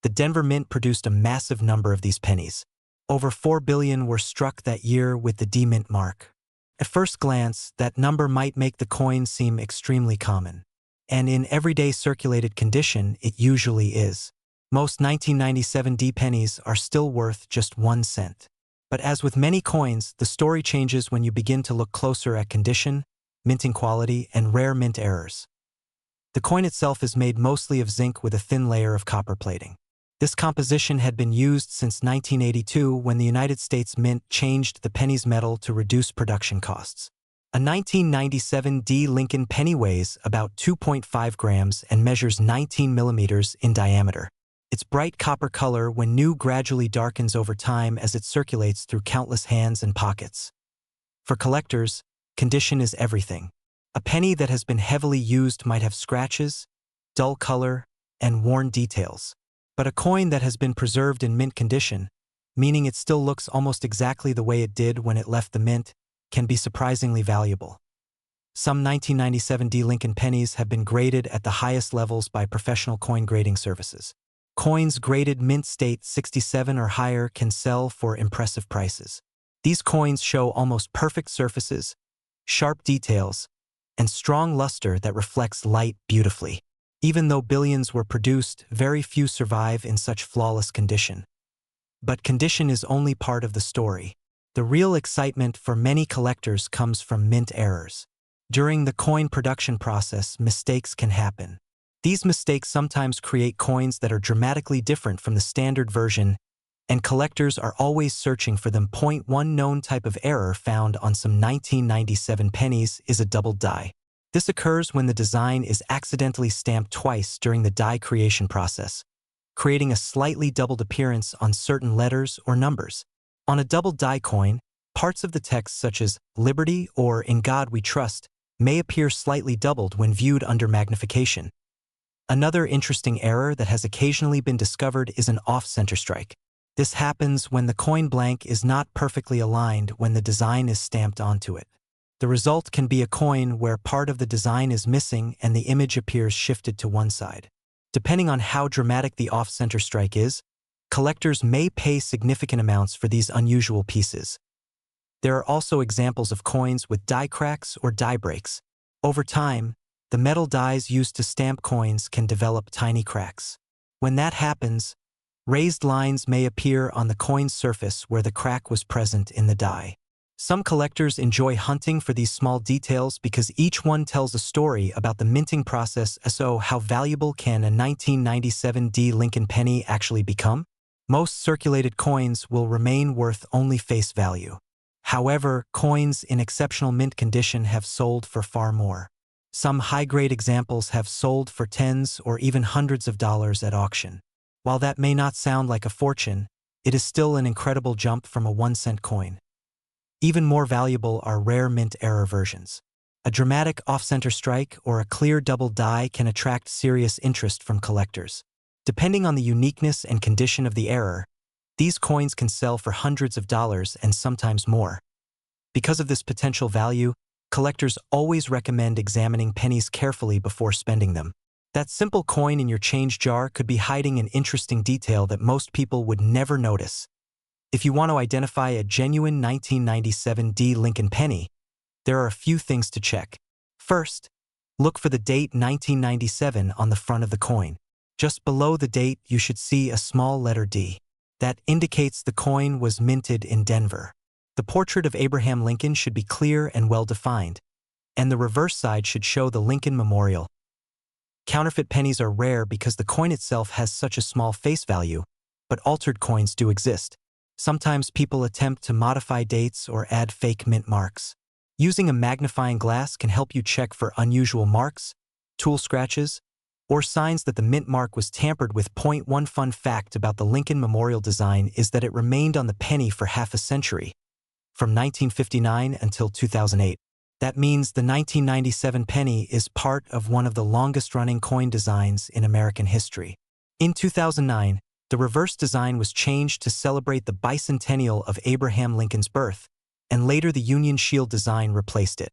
the Denver Mint produced a massive number of these pennies. Over 4 billion were struck that year with the D Mint mark. At first glance, that number might make the coin seem extremely common. And in everyday circulated condition, it usually is. Most 1997 D pennies are still worth just 1 cent. But as with many coins, the story changes when you begin to look closer at condition, minting quality, and rare mint errors. The coin itself is made mostly of zinc with a thin layer of copper plating. This composition had been used since 1982 when the United States Mint changed the penny's metal to reduce production costs. A 1997 D Lincoln penny weighs about 2.5 grams and measures 19 millimeters in diameter. Its bright copper color when new gradually darkens over time as it circulates through countless hands and pockets. For collectors, condition is everything. A penny that has been heavily used might have scratches, dull color, and worn details. But a coin that has been preserved in mint condition, meaning it still looks almost exactly the way it did when it left the mint, can be surprisingly valuable. Some 1997 D Lincoln pennies have been graded at the highest levels by professional coin grading services. Coins graded mint state 67 or higher can sell for impressive prices. These coins show almost perfect surfaces, sharp details, and strong luster that reflects light beautifully. Even though billions were produced, very few survive in such flawless condition. But condition is only part of the story. The real excitement for many collectors comes from mint errors. During the coin production process, mistakes can happen. These mistakes sometimes create coins that are dramatically different from the standard version, and collectors are always searching for them. One known type of error found on some 1997 pennies is a double die. This occurs when the design is accidentally stamped twice during the die creation process, creating a slightly doubled appearance on certain letters or numbers. On a double die coin, parts of the text such as "Liberty" or "In God We Trust" may appear slightly doubled when viewed under magnification. Another interesting error that has occasionally been discovered is an off-center strike. This happens when the coin blank is not perfectly aligned when the design is stamped onto it. The result can be a coin where part of the design is missing and the image appears shifted to one side. Depending on how dramatic the off-center strike is, collectors may pay significant amounts for these unusual pieces. There are also examples of coins with die cracks or die breaks. Over time, the metal dies used to stamp coins can develop tiny cracks. When that happens, raised lines may appear on the coin's surface where the crack was present in the die. Some collectors enjoy hunting for these small details because each one tells a story about the minting process. So, how valuable can a 1997 D Lincoln penny actually become? Most circulated coins will remain worth only face value. However, coins in exceptional mint condition have sold for far more. Some high-grade examples have sold for tens or even hundreds of dollars at auction. While that may not sound like a fortune, it is still an incredible jump from a 1-cent coin. Even more valuable are rare mint error versions. A dramatic off-center strike or a clear double die can attract serious interest from collectors. Depending on the uniqueness and condition of the error, these coins can sell for hundreds of dollars and sometimes more. Because of this potential value, collectors always recommend examining pennies carefully before spending them. That simple coin in your change jar could be hiding an interesting detail that most people would never notice. If you want to identify a genuine 1997 D Lincoln penny, there are a few things to check. First, look for the date 1997 on the front of the coin. Just below the date, you should see a small letter D. That indicates the coin was minted in Denver. The portrait of Abraham Lincoln should be clear and well-defined, and the reverse side should show the Lincoln Memorial. Counterfeit pennies are rare because the coin itself has such a small face value, but altered coins do exist. Sometimes people attempt to modify dates or add fake mint marks. Using a magnifying glass can help you check for unusual marks, tool scratches, or signs that the mint mark was tampered with. One fun fact about the Lincoln Memorial design is that it remained on the penny for half a century. from 1959 until 2008. That means the 1997 penny is part of one of the longest-running coin designs in American history. In 2009, the reverse design was changed to celebrate the bicentennial of Abraham Lincoln's birth, and later the Union Shield design replaced it.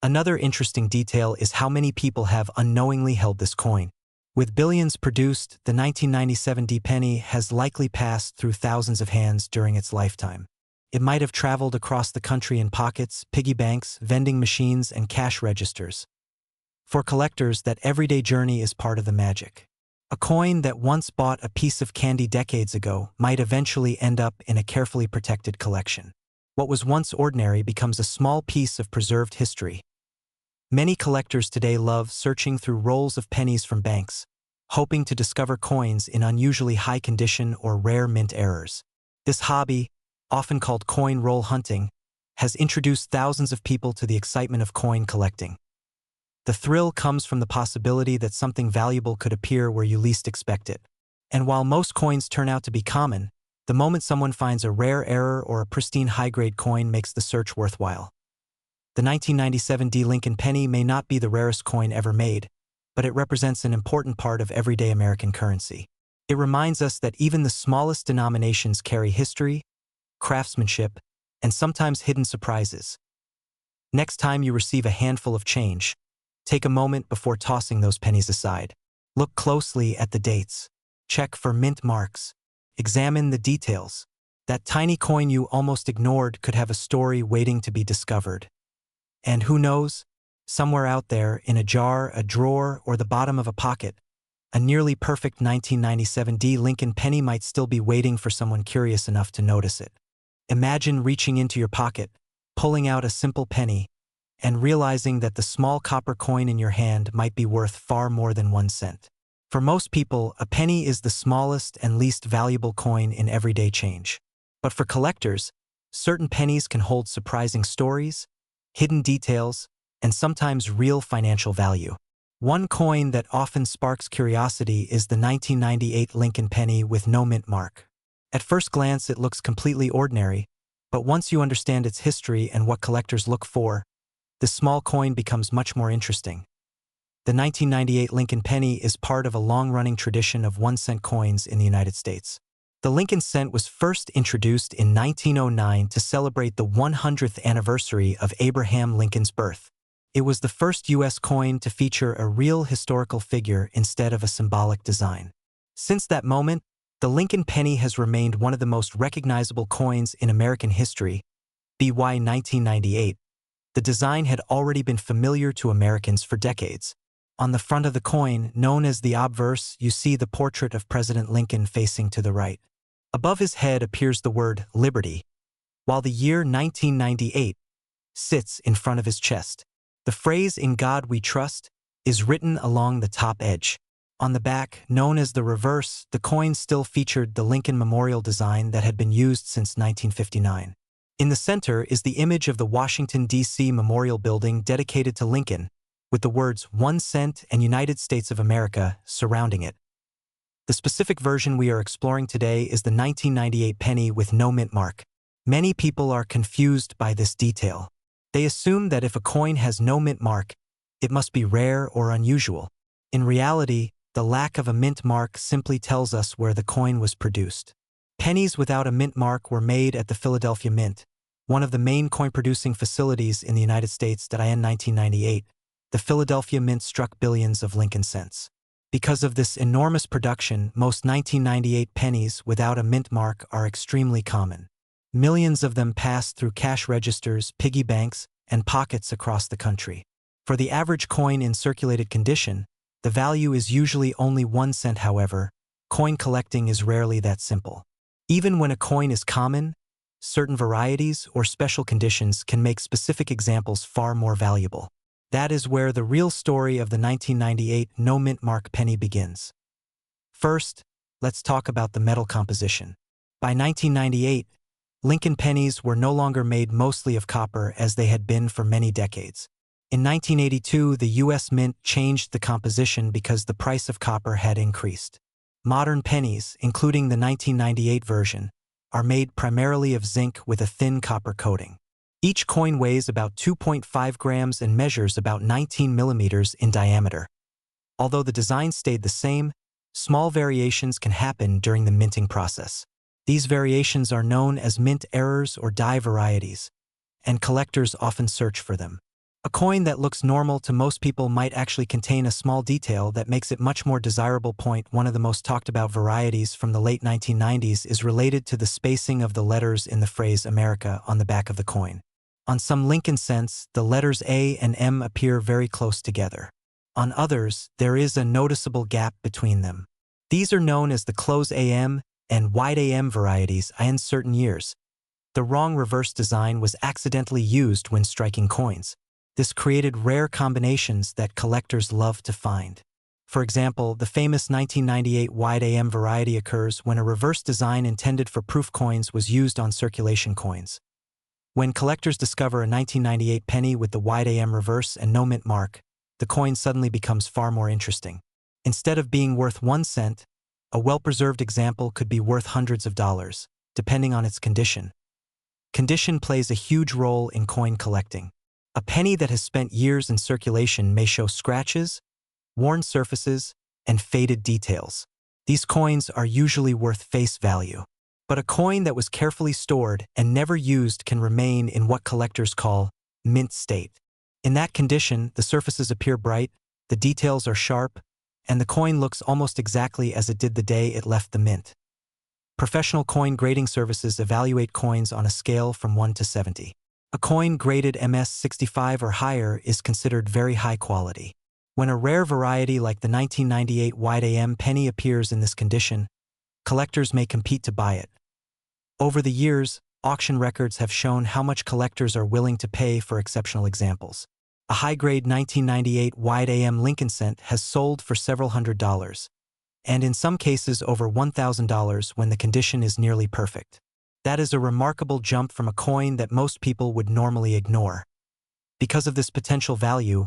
Another interesting detail is how many people have unknowingly held this coin. With billions produced, the 1997 D-penny has likely passed through thousands of hands during its lifetime. It might have traveled across the country in pockets, piggy banks, vending machines, and cash registers. For collectors, that everyday journey is part of the magic. A coin that once bought a piece of candy decades ago might eventually end up in a carefully protected collection. What was once ordinary becomes a small piece of preserved history. Many collectors today love searching through rolls of pennies from banks, hoping to discover coins in unusually high condition or rare mint errors. This hobby, often called coin roll hunting, has introduced thousands of people to the excitement of coin collecting. The thrill comes from the possibility that something valuable could appear where you least expect it. And while most coins turn out to be common, the moment someone finds a rare error or a pristine high-grade coin makes the search worthwhile. The 1997 D Lincoln penny may not be the rarest coin ever made, but it represents an important part of everyday American currency. It reminds us that even the smallest denominations carry history, craftsmanship, and sometimes hidden surprises. Next time you receive a handful of change, take a moment before tossing those pennies aside. Look closely at the dates. Check for mint marks. Examine the details. That tiny coin you almost ignored could have a story waiting to be discovered. And who knows, somewhere out there, in a jar, a drawer, or the bottom of a pocket, a nearly perfect 1997 D Lincoln penny might still be waiting for someone curious enough to notice it. Imagine reaching into your pocket, pulling out a simple penny, and realizing that the small copper coin in your hand might be worth far more than 1 cent. For most people, a penny is the smallest and least valuable coin in everyday change. But for collectors, certain pennies can hold surprising stories, hidden details, and sometimes real financial value. One coin that often sparks curiosity is the 1998 Lincoln penny with no mint mark. At first glance, it looks completely ordinary, but once you understand its history and what collectors look for, this small coin becomes much more interesting. The 1998 Lincoln penny is part of a long-running tradition of 1-cent coins in the United States. The Lincoln cent was first introduced in 1909 to celebrate the 100th anniversary of Abraham Lincoln's birth. It was the first U.S. coin to feature a real historical figure instead of a symbolic design. Since that moment, the Lincoln penny has remained one of the most recognizable coins in American history. By 1998, the design had already been familiar to Americans for decades. On the front of the coin, known as the obverse, you see the portrait of President Lincoln facing to the right. Above his head appears the word Liberty, while the year 1998 sits in front of his chest. The phrase "In God We Trust" is written along the top edge. On the back, known as the reverse, the coin still featured the Lincoln Memorial design that had been used since 1959. In the center is the image of the Washington, D.C. Memorial Building dedicated to Lincoln, with the words 1 cent and United States of America surrounding it. The specific version we are exploring today is the 1998 penny with no mint mark. Many people are confused by this detail. They assume that if a coin has no mint mark, it must be rare or unusual. In reality, the lack of a mint mark simply tells us where the coin was produced. Pennies without a mint mark were made at the Philadelphia Mint, one of the main coin-producing facilities in the United States. In 1998, the Philadelphia Mint struck billions of Lincoln cents. Because of this enormous production, most 1998 pennies without a mint mark are extremely common. Millions of them pass through cash registers, piggy banks, and pockets across the country. For the average coin in circulated condition, the value is usually only 1 cent. However, coin collecting is rarely that simple. Even when a coin is common, certain varieties or special conditions can make specific examples far more valuable. That is where the real story of the 1998 no mint mark penny begins. First, let's talk about the metal composition. By 1998, Lincoln pennies were no longer made mostly of copper as they had been for many decades. In 1982, the U.S. Mint changed the composition because the price of copper had increased. Modern pennies, including the 1998 version, are made primarily of zinc with a thin copper coating. Each coin weighs about 2.5 grams and measures about 19 millimeters in diameter. Although the design stayed the same, small variations can happen during the minting process. These variations are known as mint errors or die varieties, and collectors often search for them. A coin that looks normal to most people might actually contain a small detail that makes it much more desirable. One of the most talked about varieties from the late 1990s is related to the spacing of the letters in the phrase America on the back of the coin. On some Lincoln cents, the letters A and M appear very close together. On others, there is a noticeable gap between them. These are known as the close AM and wide AM varieties. In certain years, the wrong reverse design was accidentally used when striking coins. This created rare combinations that collectors love to find. For example, the famous 1998 wide AM variety occurs when a reverse design intended for proof coins was used on circulation coins. When collectors discover a 1998 penny with the wide AM reverse and no mint mark, the coin suddenly becomes far more interesting. Instead of being worth 1 cent, a well-preserved example could be worth hundreds of dollars, depending on its condition. Condition plays a huge role in coin collecting. A penny that has spent years in circulation may show scratches, worn surfaces, and faded details. These coins are usually worth face value. But a coin that was carefully stored and never used can remain in what collectors call mint state. In that condition, the surfaces appear bright, the details are sharp, and the coin looks almost exactly as it did the day it left the mint. Professional coin grading services evaluate coins on a scale from 1 to 70. A coin graded MS-65 or higher is considered very high quality. When a rare variety like the 1998 wide AM penny appears in this condition, collectors may compete to buy it. Over the years, auction records have shown how much collectors are willing to pay for exceptional examples. A high-grade 1998 wide AM Lincoln cent has sold for several $100s, and in some cases over $1,000 when the condition is nearly perfect. That is a remarkable jump from a coin that most people would normally ignore. Because of this potential value,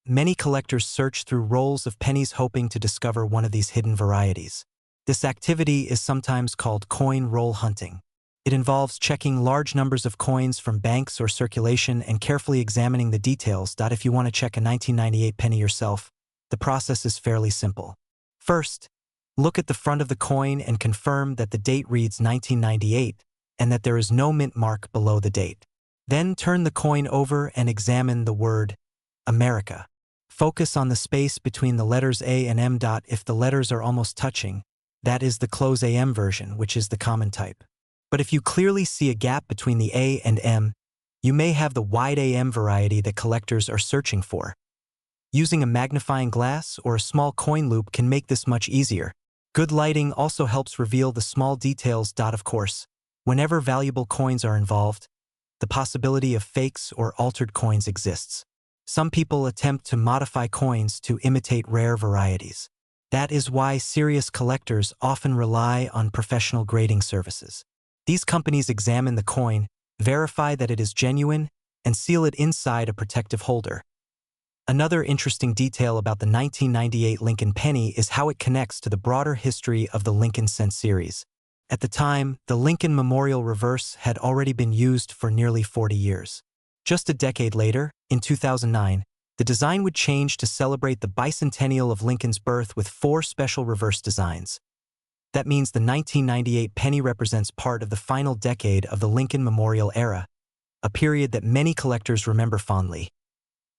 many collectors search through rolls of pennies hoping to discover one of these hidden varieties. This activity is sometimes called coin roll hunting. It involves checking large numbers of coins from banks or circulation and carefully examining the details. If you want to check a 1998 penny yourself, the process is fairly simple. First, look at the front of the coin and confirm that the date reads 1998 and that there is no mint mark below the date. Then turn the coin over and examine the word America. Focus on the space between the letters A and M. If the letters are almost touching, that is the close AM version, which is the common type. But if you clearly see a gap between the A and M, you may have the wide AM variety that collectors are searching for. Using a magnifying glass or a small coin loop can make this much easier. Good lighting also helps reveal the small details. Of course, whenever valuable coins are involved, the possibility of fakes or altered coins exists. Some people attempt to modify coins to imitate rare varieties. That is why serious collectors often rely on professional grading services. These companies examine the coin, verify that it is genuine, and seal it inside a protective holder. Another interesting detail about the 1998 Lincoln penny is how it connects to the broader history of the Lincoln cent series. At the time, the Lincoln Memorial reverse had already been used for nearly 40 years. Just a decade later, in 2009, the design would change to celebrate the bicentennial of Lincoln's birth with 4 special reverse designs. That means the 1998 penny represents part of the final decade of the Lincoln Memorial era, a period that many collectors remember fondly.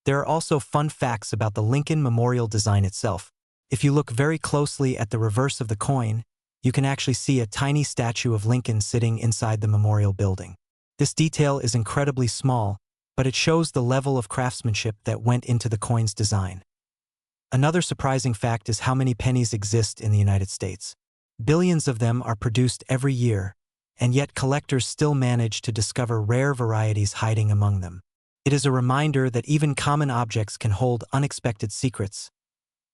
There are also fun facts about the Lincoln Memorial design itself. If you look very closely at the reverse of the coin, you can actually see a tiny statue of Lincoln sitting inside the memorial building. This detail is incredibly small, but it shows the level of craftsmanship that went into the coin's design. Another surprising fact is how many pennies exist in the United States. Billions of them are produced every year, and yet collectors still manage to discover rare varieties hiding among them. It is a reminder that even common objects can hold unexpected secrets.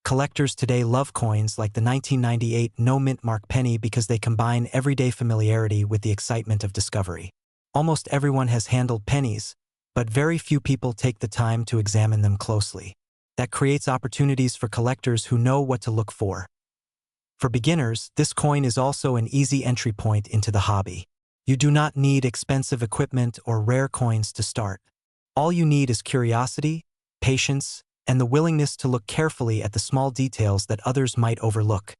Collectors today love coins like the 1998 no mint mark penny because they combine everyday familiarity with the excitement of discovery. Almost everyone has handled pennies, but very few people take the time to examine them closely. That creates opportunities for collectors who know what to look for. For beginners, this coin is also an easy entry point into the hobby. You do not need expensive equipment or rare coins to start. All you need is curiosity, patience, and the willingness to look carefully at the small details that others might overlook.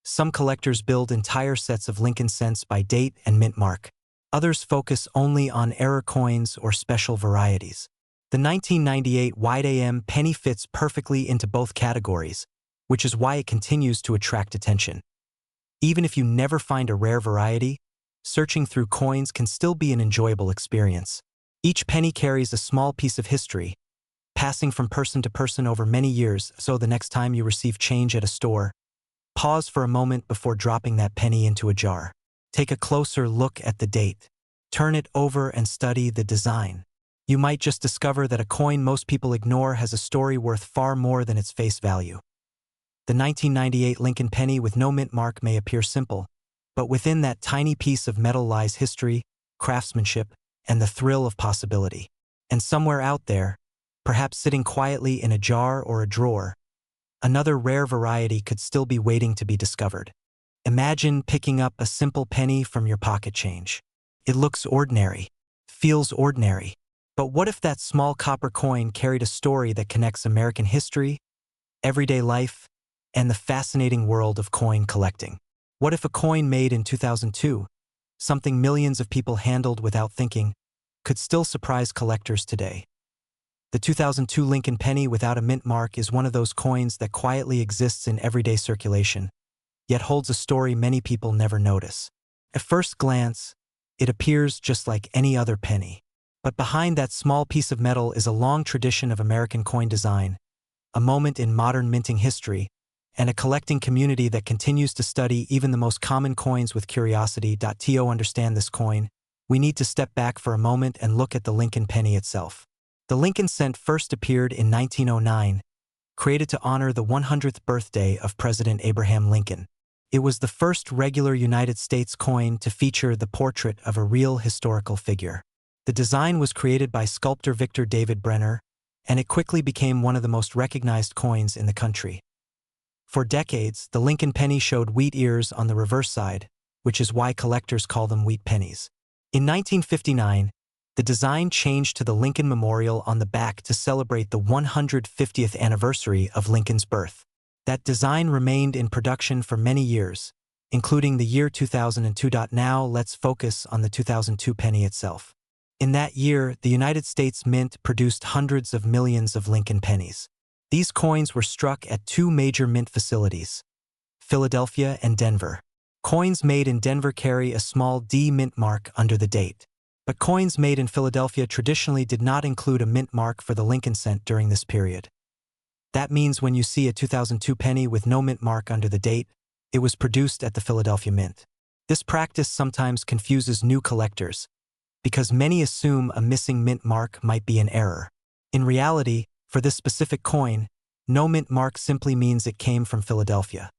Some collectors build entire sets of Lincoln cents by date and mint mark. Others focus only on error coins or special varieties. The 1998 Wide AM penny fits perfectly into both categories, which is why it continues to attract attention. Even if you never find a rare variety, searching through coins can still be an enjoyable experience. Each penny carries a small piece of history, passing from person to person over many years, so the next time you receive change at a store, pause for a moment before dropping that penny into a jar. Take a closer look at the date. Turn it over and study the design. You might just discover that a coin most people ignore has a story worth far more than its face value. The 1998 Lincoln penny with no mint mark may appear simple, but within that tiny piece of metal lies history, craftsmanship, and the thrill of possibility. And somewhere out there, perhaps sitting quietly in a jar or a drawer, another rare variety could still be waiting to be discovered. Imagine picking up a simple penny from your pocket change. It looks ordinary, feels ordinary. But what if that small copper coin carried a story that connects American history, everyday life, and the fascinating world of coin collecting? What if a coin made in 2002, something millions of people handled without thinking, could still surprise collectors today? The 2002 Lincoln penny without a mint mark is one of those coins that quietly exists in everyday circulation, yet holds a story many people never notice. At first glance, it appears just like any other penny. But behind that small piece of metal is a long tradition of American coin design, a moment in modern minting history, and a collecting community that continues to study even the most common coins with curiosity. To understand this coin, we need to step back for a moment and look at the Lincoln penny itself. The Lincoln cent first appeared in 1909, created to honor the 100th birthday of President Abraham Lincoln. It was the first regular United States coin to feature the portrait of a real historical figure. The design was created by sculptor Victor David Brenner, and it quickly became one of the most recognized coins in the country. For decades, the Lincoln penny showed wheat ears on the reverse side, which is why collectors call them wheat pennies. In 1959, the design changed to the Lincoln Memorial on the back to celebrate the 150th anniversary of Lincoln's birth. That design remained in production for many years, including the year 2002. Now let's focus on the 2002 penny itself. In that year, the United States Mint produced hundreds of millions of Lincoln pennies. These coins were struck at two major mint facilities, Philadelphia and Denver. Coins made in Denver carry a small D mint mark under the date. But coins made in Philadelphia traditionally did not include a mint mark for the Lincoln cent during this period. That means when you see a 2002 penny with no mint mark under the date, it was produced at the Philadelphia Mint. This practice sometimes confuses new collectors, because many assume a missing mint mark might be an error. In reality, for this specific coin, no mint mark simply means it came from Philadelphia.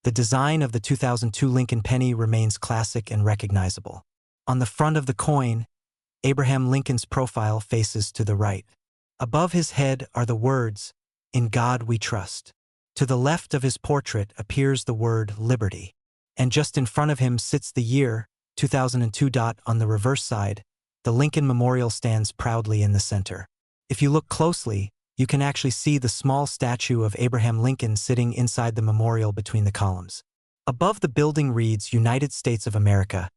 The design of the 2002 Lincoln penny remains classic and recognizable. On the front of the coin, Abraham Lincoln's profile faces to the right. Above his head are the words, "In God we trust." To the left of his portrait appears the word liberty. And just in front of him sits the year, 2002. On the reverse side, the Lincoln Memorial stands proudly in the center. If you look closely, you can actually see the small statue of Abraham Lincoln sitting inside the memorial between the columns. Above the building reads United States of America,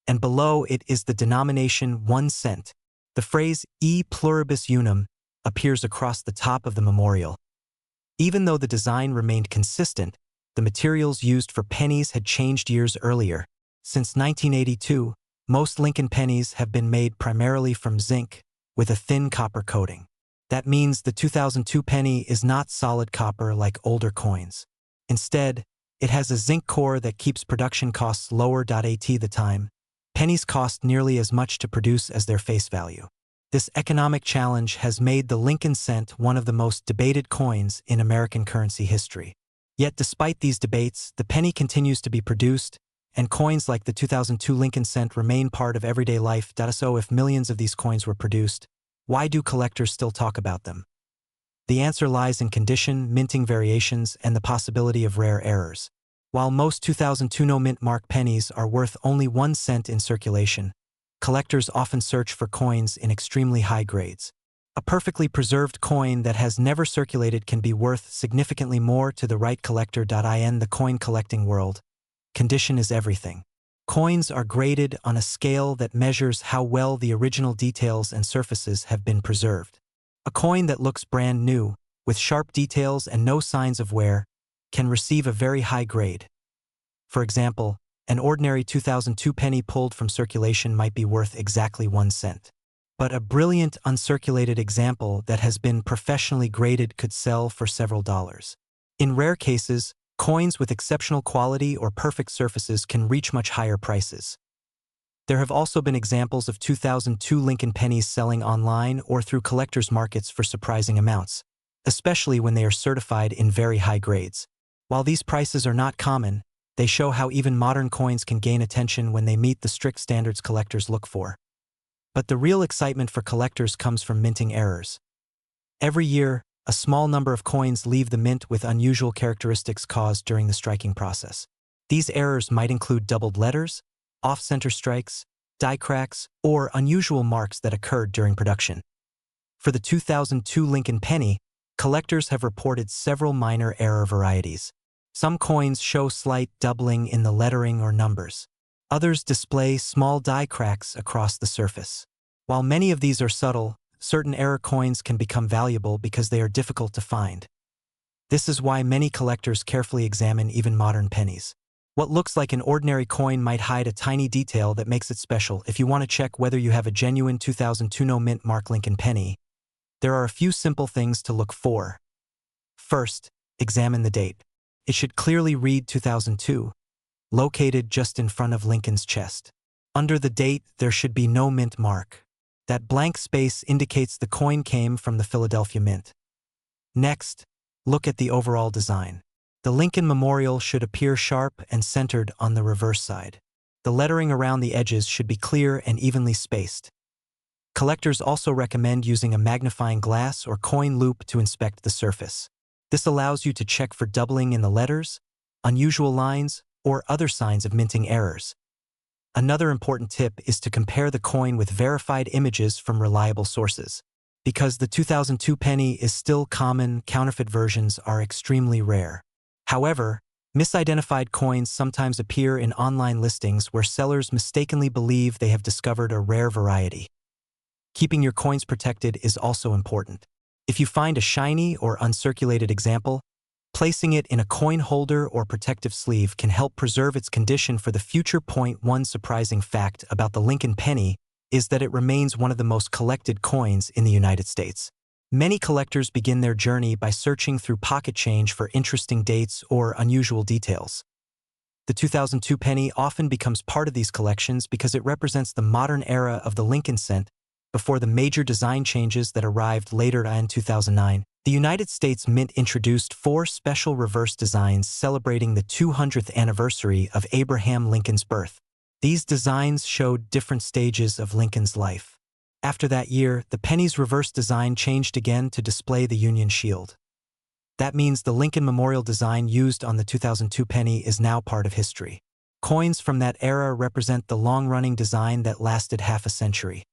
and below it is the denomination 1 cent. The phrase E pluribus unum appears across the top of the memorial. Even though the design remained consistent, the materials used for pennies had changed years earlier. Since 1982, most Lincoln pennies have been made primarily from zinc, with a thin copper coating. That means the 2002 penny is not solid copper like older coins. Instead, it has a zinc core that keeps production costs lower. At the time, pennies cost nearly as much to produce as their face value. This economic challenge has made the Lincoln cent one of the most debated coins in American currency history. Yet despite these debates, the penny continues to be produced, and coins like the 2002 Lincoln cent remain part of everyday life. So if millions of these coins were produced, why do collectors still talk about them? The answer lies in condition, minting variations, and the possibility of rare errors. While most 2002 no-mint mark pennies are worth only 1 cent in circulation, collectors often search for coins in extremely high grades. A perfectly preserved coin that has never circulated can be worth significantly more to the right collector. In the coin collecting world, condition is everything. Coins are graded on a scale that measures how well the original details and surfaces have been preserved. A coin that looks brand new, with sharp details and no signs of wear, can receive a very high grade. For example, an ordinary 2002 penny pulled from circulation might be worth exactly 1 cent. But a brilliant uncirculated example that has been professionally graded could sell for several dollars. In rare cases, coins with exceptional quality or perfect surfaces can reach much higher prices. There have also been examples of 2002 Lincoln pennies selling online or through collectors' markets for surprising amounts, especially when they are certified in very high grades. While these prices are not common, they show how even modern coins can gain attention when they meet the strict standards collectors look for. But the real excitement for collectors comes from minting errors. Every year, a small number of coins leave the mint with unusual characteristics caused during the striking process. These errors might include doubled letters, off-center strikes, die cracks, or unusual marks that occurred during production. For the 2002 Lincoln penny, collectors have reported several minor error varieties. Some coins show slight doubling in the lettering or numbers. Others display small die cracks across the surface. While many of these are subtle, certain error coins can become valuable because they are difficult to find. This is why many collectors carefully examine even modern pennies. What looks like an ordinary coin might hide a tiny detail that makes it special. If you want to check whether you have a genuine 2002 no-mint mark Lincoln penny, there are a few simple things to look for. First, examine the date. It should clearly read 2002. Located just in front of Lincoln's chest. Under the date, there should be no mint mark. That blank space indicates the coin came from the Philadelphia Mint. Next, look at the overall design. The Lincoln memorial should appear sharp and centered on the reverse side. The lettering around the edges should be clear and evenly spaced. Collectors also recommend using a magnifying glass or coin loop to inspect the surface. This allows you to check for doubling in the letters, unusual lines, or other signs of minting errors. Another important tip is to compare the coin with verified images from reliable sources. Because the 2002 penny is still common, counterfeit versions are extremely rare. However, misidentified coins sometimes appear in online listings where sellers mistakenly believe they have discovered a rare variety. Keeping your coins protected is also important. If you find a shiny or uncirculated example, placing it in a coin holder or protective sleeve can help preserve its condition for the future. One surprising fact about the Lincoln penny is that it remains one of the most collected coins in the United States. Many collectors begin their journey by searching through pocket change for interesting dates or unusual details. The 2002 penny often becomes part of these collections because it represents the modern era of the Lincoln cent before the major design changes that arrived later. In 2009, the United States Mint introduced 4 special reverse designs celebrating the 200th anniversary of Abraham Lincoln's birth. These designs showed different stages of Lincoln's life. After that year, the penny's reverse design changed again to display the Union shield. That means the Lincoln Memorial design used on the 2002 penny is now part of history. Coins from that era represent the long-running design that lasted half a century.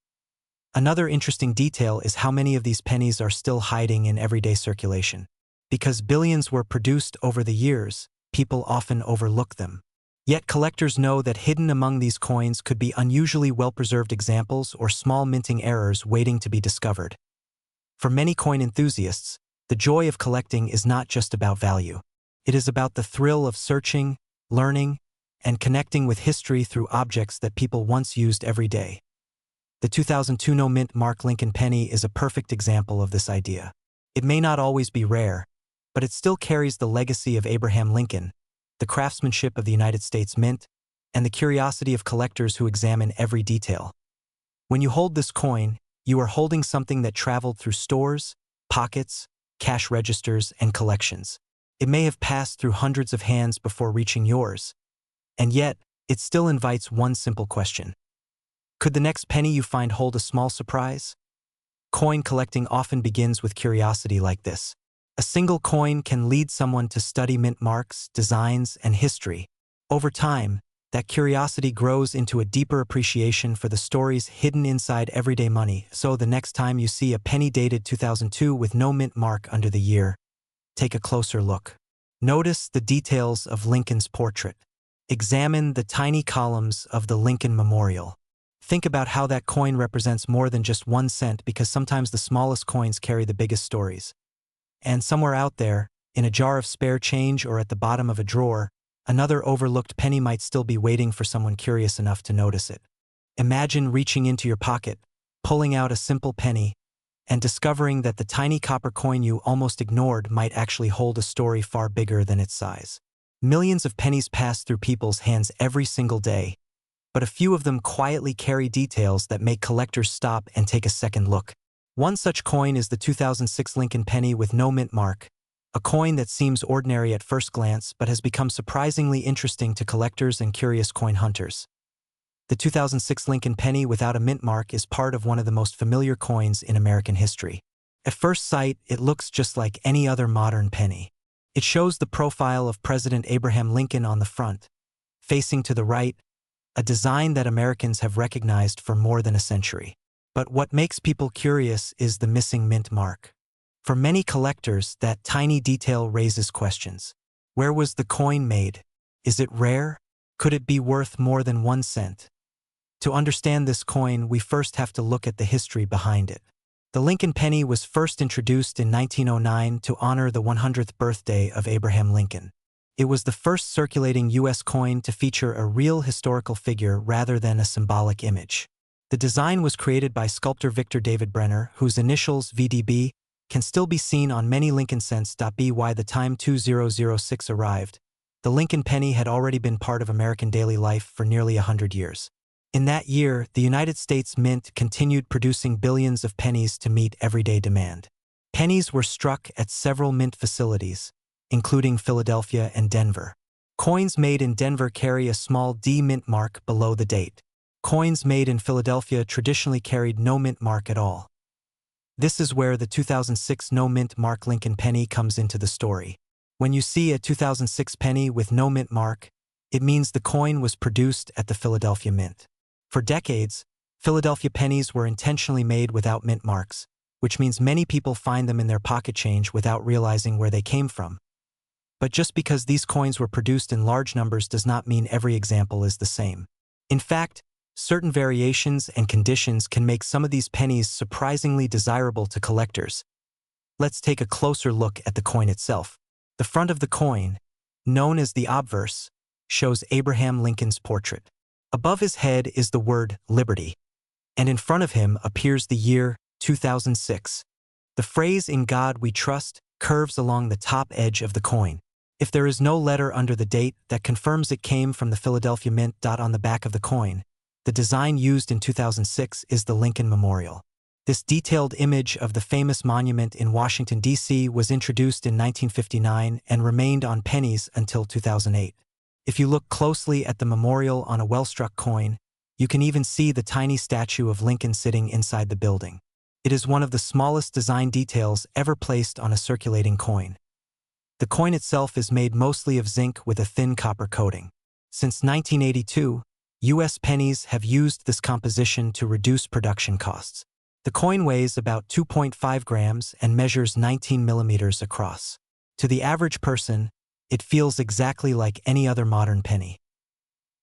Another interesting detail is how many of these pennies are still hiding in everyday circulation. Because billions were produced over the years, people often overlook them. Yet collectors know that hidden among these coins could be unusually well-preserved examples or small minting errors waiting to be discovered. For many coin enthusiasts, the joy of collecting is not just about value. It is about the thrill of searching, learning, and connecting with history through objects that people once used every day. The 2002 no-mint mark Lincoln penny is a perfect example of this idea. It may not always be rare, but it still carries the legacy of Abraham Lincoln, the craftsmanship of the United States Mint, and the curiosity of collectors who examine every detail. When you hold this coin, you are holding something that traveled through stores, pockets, cash registers, and collections. It may have passed through hundreds of hands before reaching yours, and yet, it still invites one simple question. Could the next penny you find hold a small surprise? Coin collecting often begins with curiosity like this. A single coin can lead someone to study mint marks, designs, and history. Over time, that curiosity grows into a deeper appreciation for the stories hidden inside everyday money. So the next time you see a penny dated 2002 with no mint mark under the year, take a closer look. Notice the details of Lincoln's portrait. Examine the tiny columns of the Lincoln Memorial. Think about how that coin represents more than just 1 cent, because sometimes the smallest coins carry the biggest stories. And somewhere out there, in a jar of spare change or at the bottom of a drawer, another overlooked penny might still be waiting for someone curious enough to notice it. Imagine reaching into your pocket, pulling out a simple penny, and discovering that the tiny copper coin you almost ignored might actually hold a story far bigger than its size. Millions of pennies pass through people's hands every single day, but a few of them quietly carry details that make collectors stop and take a second look. One such coin is the 2006 Lincoln penny with no mint mark, a coin that seems ordinary at first glance but has become surprisingly interesting to collectors and curious coin hunters. The 2006 Lincoln penny without a mint mark is part of one of the most familiar coins in American history. At first sight, it looks just like any other modern penny. It shows the profile of President Abraham Lincoln on the front, facing to the right, a design that Americans have recognized for more than a century. But what makes people curious is the missing mint mark. For many collectors, that tiny detail raises questions. Where was the coin made? Is it rare? Could it be worth more than 1 cent? To understand this coin, we first have to look at the history behind it. The Lincoln penny was first introduced in 1909 to honor the 100th birthday of Abraham Lincoln. It was the first circulating U.S. coin to feature a real historical figure rather than a symbolic image. The design was created by sculptor Victor David Brenner, whose initials, VDB, can still be seen on many Lincoln cents. By the time 2006 arrived, the Lincoln penny had already been part of American daily life for nearly 100 years. In that year, the United States Mint continued producing billions of pennies to meet everyday demand. Pennies were struck at several mint facilities, including Philadelphia and Denver. Coins made in Denver carry a small D mint mark below the date. Coins made in Philadelphia traditionally carried no mint mark at all. This is where the 2006 no mint mark Lincoln penny comes into the story. When you see a 2006 penny with no mint mark, it means the coin was produced at the Philadelphia Mint. For decades, Philadelphia pennies were intentionally made without mint marks, which means many people find them in their pocket change without realizing where they came from. But just because these coins were produced in large numbers does not mean every example is the same. In fact, certain variations and conditions can make some of these pennies surprisingly desirable to collectors. Let's take a closer look at the coin itself. The front of the coin, known as the obverse, shows Abraham Lincoln's portrait. Above his head is the word Liberty, and in front of him appears the year 2006. The phrase "In God We Trust" curves along the top edge of the coin. If there is no letter under the date that confirms it came from the Philadelphia Mint. On the back of the coin, the design used in 2006 is the Lincoln Memorial. This detailed image of the famous monument in Washington, D.C. was introduced in 1959 and remained on pennies until 2008. If you look closely at the memorial on a well-struck coin, you can even see the tiny statue of Lincoln sitting inside the building. It is one of the smallest design details ever placed on a circulating coin. The coin itself is made mostly of zinc with a thin copper coating. Since 1982, U.S. pennies have used this composition to reduce production costs. The coin weighs about 2.5 grams and measures 19 millimeters across. To the average person, it feels exactly like any other modern penny.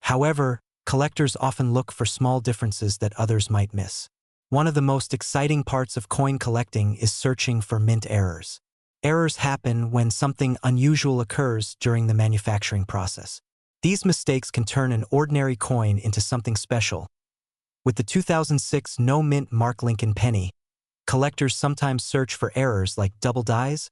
However, collectors often look for small differences that others might miss. One of the most exciting parts of coin collecting is searching for mint errors. Errors happen when something unusual occurs during the manufacturing process. These mistakes can turn an ordinary coin into something special. With the 2006 no mint mark Lincoln penny, collectors sometimes search for errors like double dies,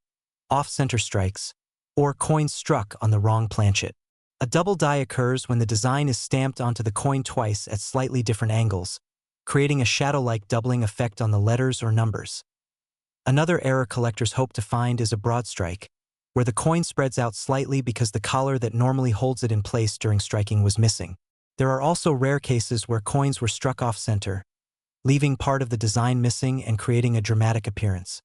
off-center strikes, or coins struck on the wrong planchet. A double die occurs when the design is stamped onto the coin twice at slightly different angles, creating a shadow-like doubling effect on the letters or numbers. Another error collectors hope to find is a broad strike, where the coin spreads out slightly because the collar that normally holds it in place during striking was missing. There are also rare cases where coins were struck off-center, leaving part of the design missing and creating a dramatic appearance.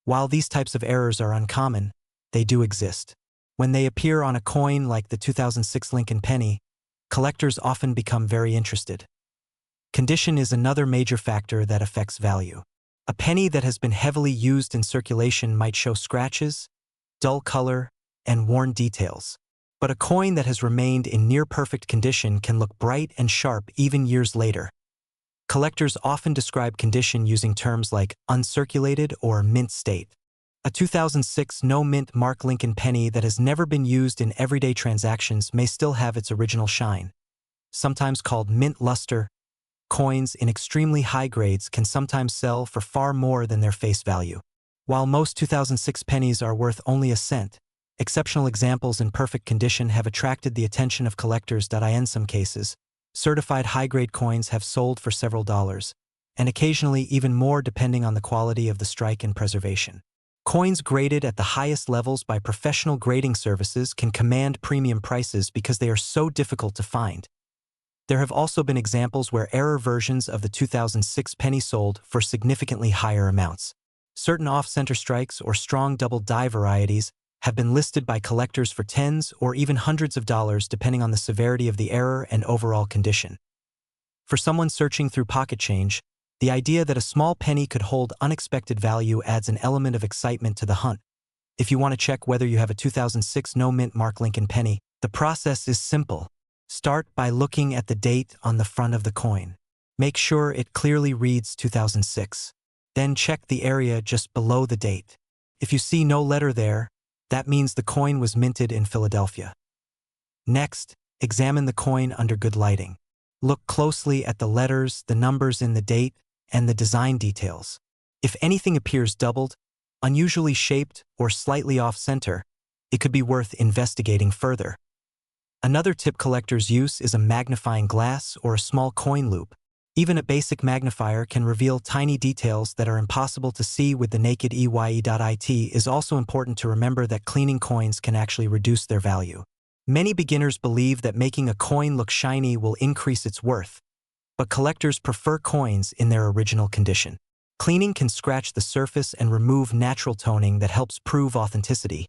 While these types of errors are uncommon, they do exist. When they appear on a coin like the 2006 Lincoln penny, collectors often become very interested. Condition is another major factor that affects value. A penny that has been heavily used in circulation might show scratches, dull color, and worn details. But a coin that has remained in near-perfect condition can look bright and sharp even years later. Collectors often describe condition using terms like uncirculated or mint state. A 2006 no-mint Mark Lincoln penny that has never been used in everyday transactions may still have its original shine. Sometimes called mint luster, coins in extremely high grades can sometimes sell for far more than their face value. While most 2006 pennies are worth only a cent, exceptional examples in perfect condition have attracted the attention of collectors. In some cases, certified high-grade coins have sold for several dollars, and occasionally even more depending on the quality of the strike and preservation. Coins graded at the highest levels by professional grading services can command premium prices because they are so difficult to find. There have also been examples where error versions of the 2006 penny sold for significantly higher amounts. Certain off-center strikes or strong double die varieties have been listed by collectors for tens or even hundreds of dollars depending on the severity of the error and overall condition. For someone searching through pocket change, the idea that a small penny could hold unexpected value adds an element of excitement to the hunt. If you want to check whether you have a 2006 no-mint Mark Lincoln penny, the process is simple. Start by looking at the date on the front of the coin. Make sure it clearly reads 2006. Then check the area just below the date. If you see no letter there, that means the coin was minted in Philadelphia. Next, examine the coin under good lighting. Look closely at the letters, the numbers in the date, and the design details. If anything appears doubled, unusually shaped, or slightly off-center, it could be worth investigating further. Another tip collectors use is a magnifying glass or a small coin loop. Even a basic magnifier can reveal tiny details that are impossible to see with the naked eye. It is also important to remember that cleaning coins can actually reduce their value. Many beginners believe that making a coin look shiny will increase its worth, but collectors prefer coins in their original condition. Cleaning can scratch the surface and remove natural toning that helps prove authenticity.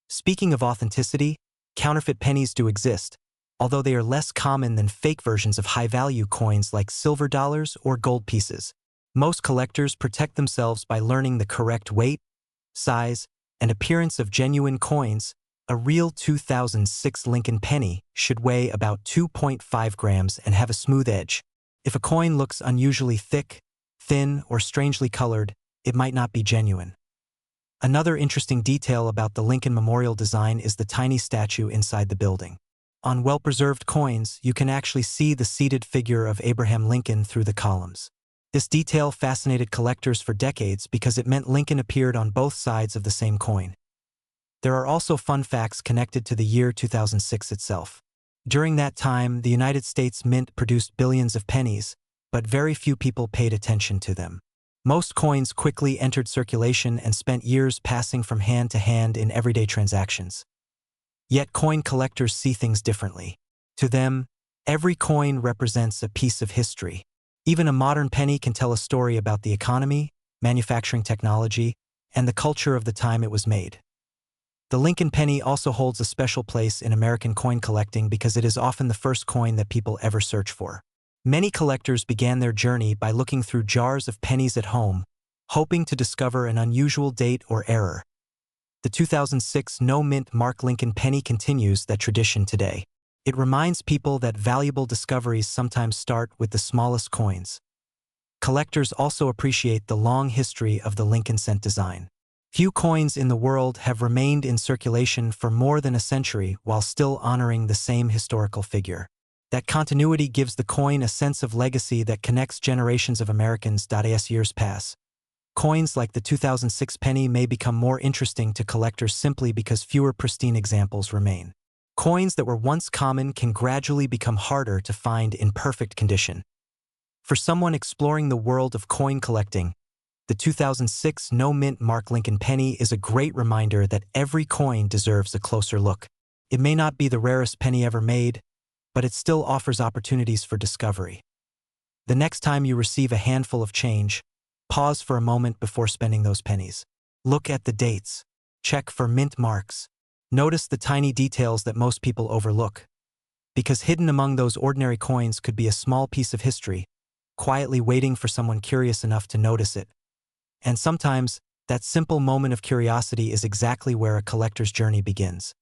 Speaking of authenticity, counterfeit pennies do exist, although they are less common than fake versions of high-value coins like silver dollars or gold pieces. Most collectors protect themselves by learning the correct weight, size, and appearance of genuine coins. A real 2006 Lincoln penny should weigh about 2.5 grams and have a smooth edge. If a coin looks unusually thick, thin, or strangely colored, it might not be genuine. Another interesting detail about the Lincoln Memorial design is the tiny statue inside the building. On well-preserved coins, you can actually see the seated figure of Abraham Lincoln through the columns. This detail fascinated collectors for decades because it meant Lincoln appeared on both sides of the same coin. There are also fun facts connected to the year 2006 itself. During that time, the United States Mint produced billions of pennies, but very few people paid attention to them. Most coins quickly entered circulation and spent years passing from hand to hand in everyday transactions. Yet coin collectors see things differently. To them, every coin represents a piece of history. Even a modern penny can tell a story about the economy, manufacturing technology, and the culture of the time it was made. The Lincoln penny also holds a special place in American coin collecting because it is often the first coin that people ever search for. Many collectors began their journey by looking through jars of pennies at home, hoping to discover an unusual date or error. The 2006 no-mint Mark Lincoln penny continues that tradition today. It reminds people that valuable discoveries sometimes start with the smallest coins. Collectors also appreciate the long history of the Lincoln cent design. Few coins in the world have remained in circulation for more than a century while still honoring the same historical figure. That continuity gives the coin a sense of legacy that connects generations of Americans. As years pass, coins like the 2006 penny may become more interesting to collectors simply because fewer pristine examples remain. Coins that were once common can gradually become harder to find in perfect condition. For someone exploring the world of coin collecting, the 2006 no-mint Mark Lincoln penny is a great reminder that every coin deserves a closer look. It may not be the rarest penny ever made, but it still offers opportunities for discovery. The next time you receive a handful of change, pause for a moment before spending those pennies. Look at the dates. Check for mint marks. Notice the tiny details that most people overlook, because hidden among those ordinary coins could be a small piece of history, quietly waiting for someone curious enough to notice it. And sometimes, that simple moment of curiosity is exactly where a collector's journey begins.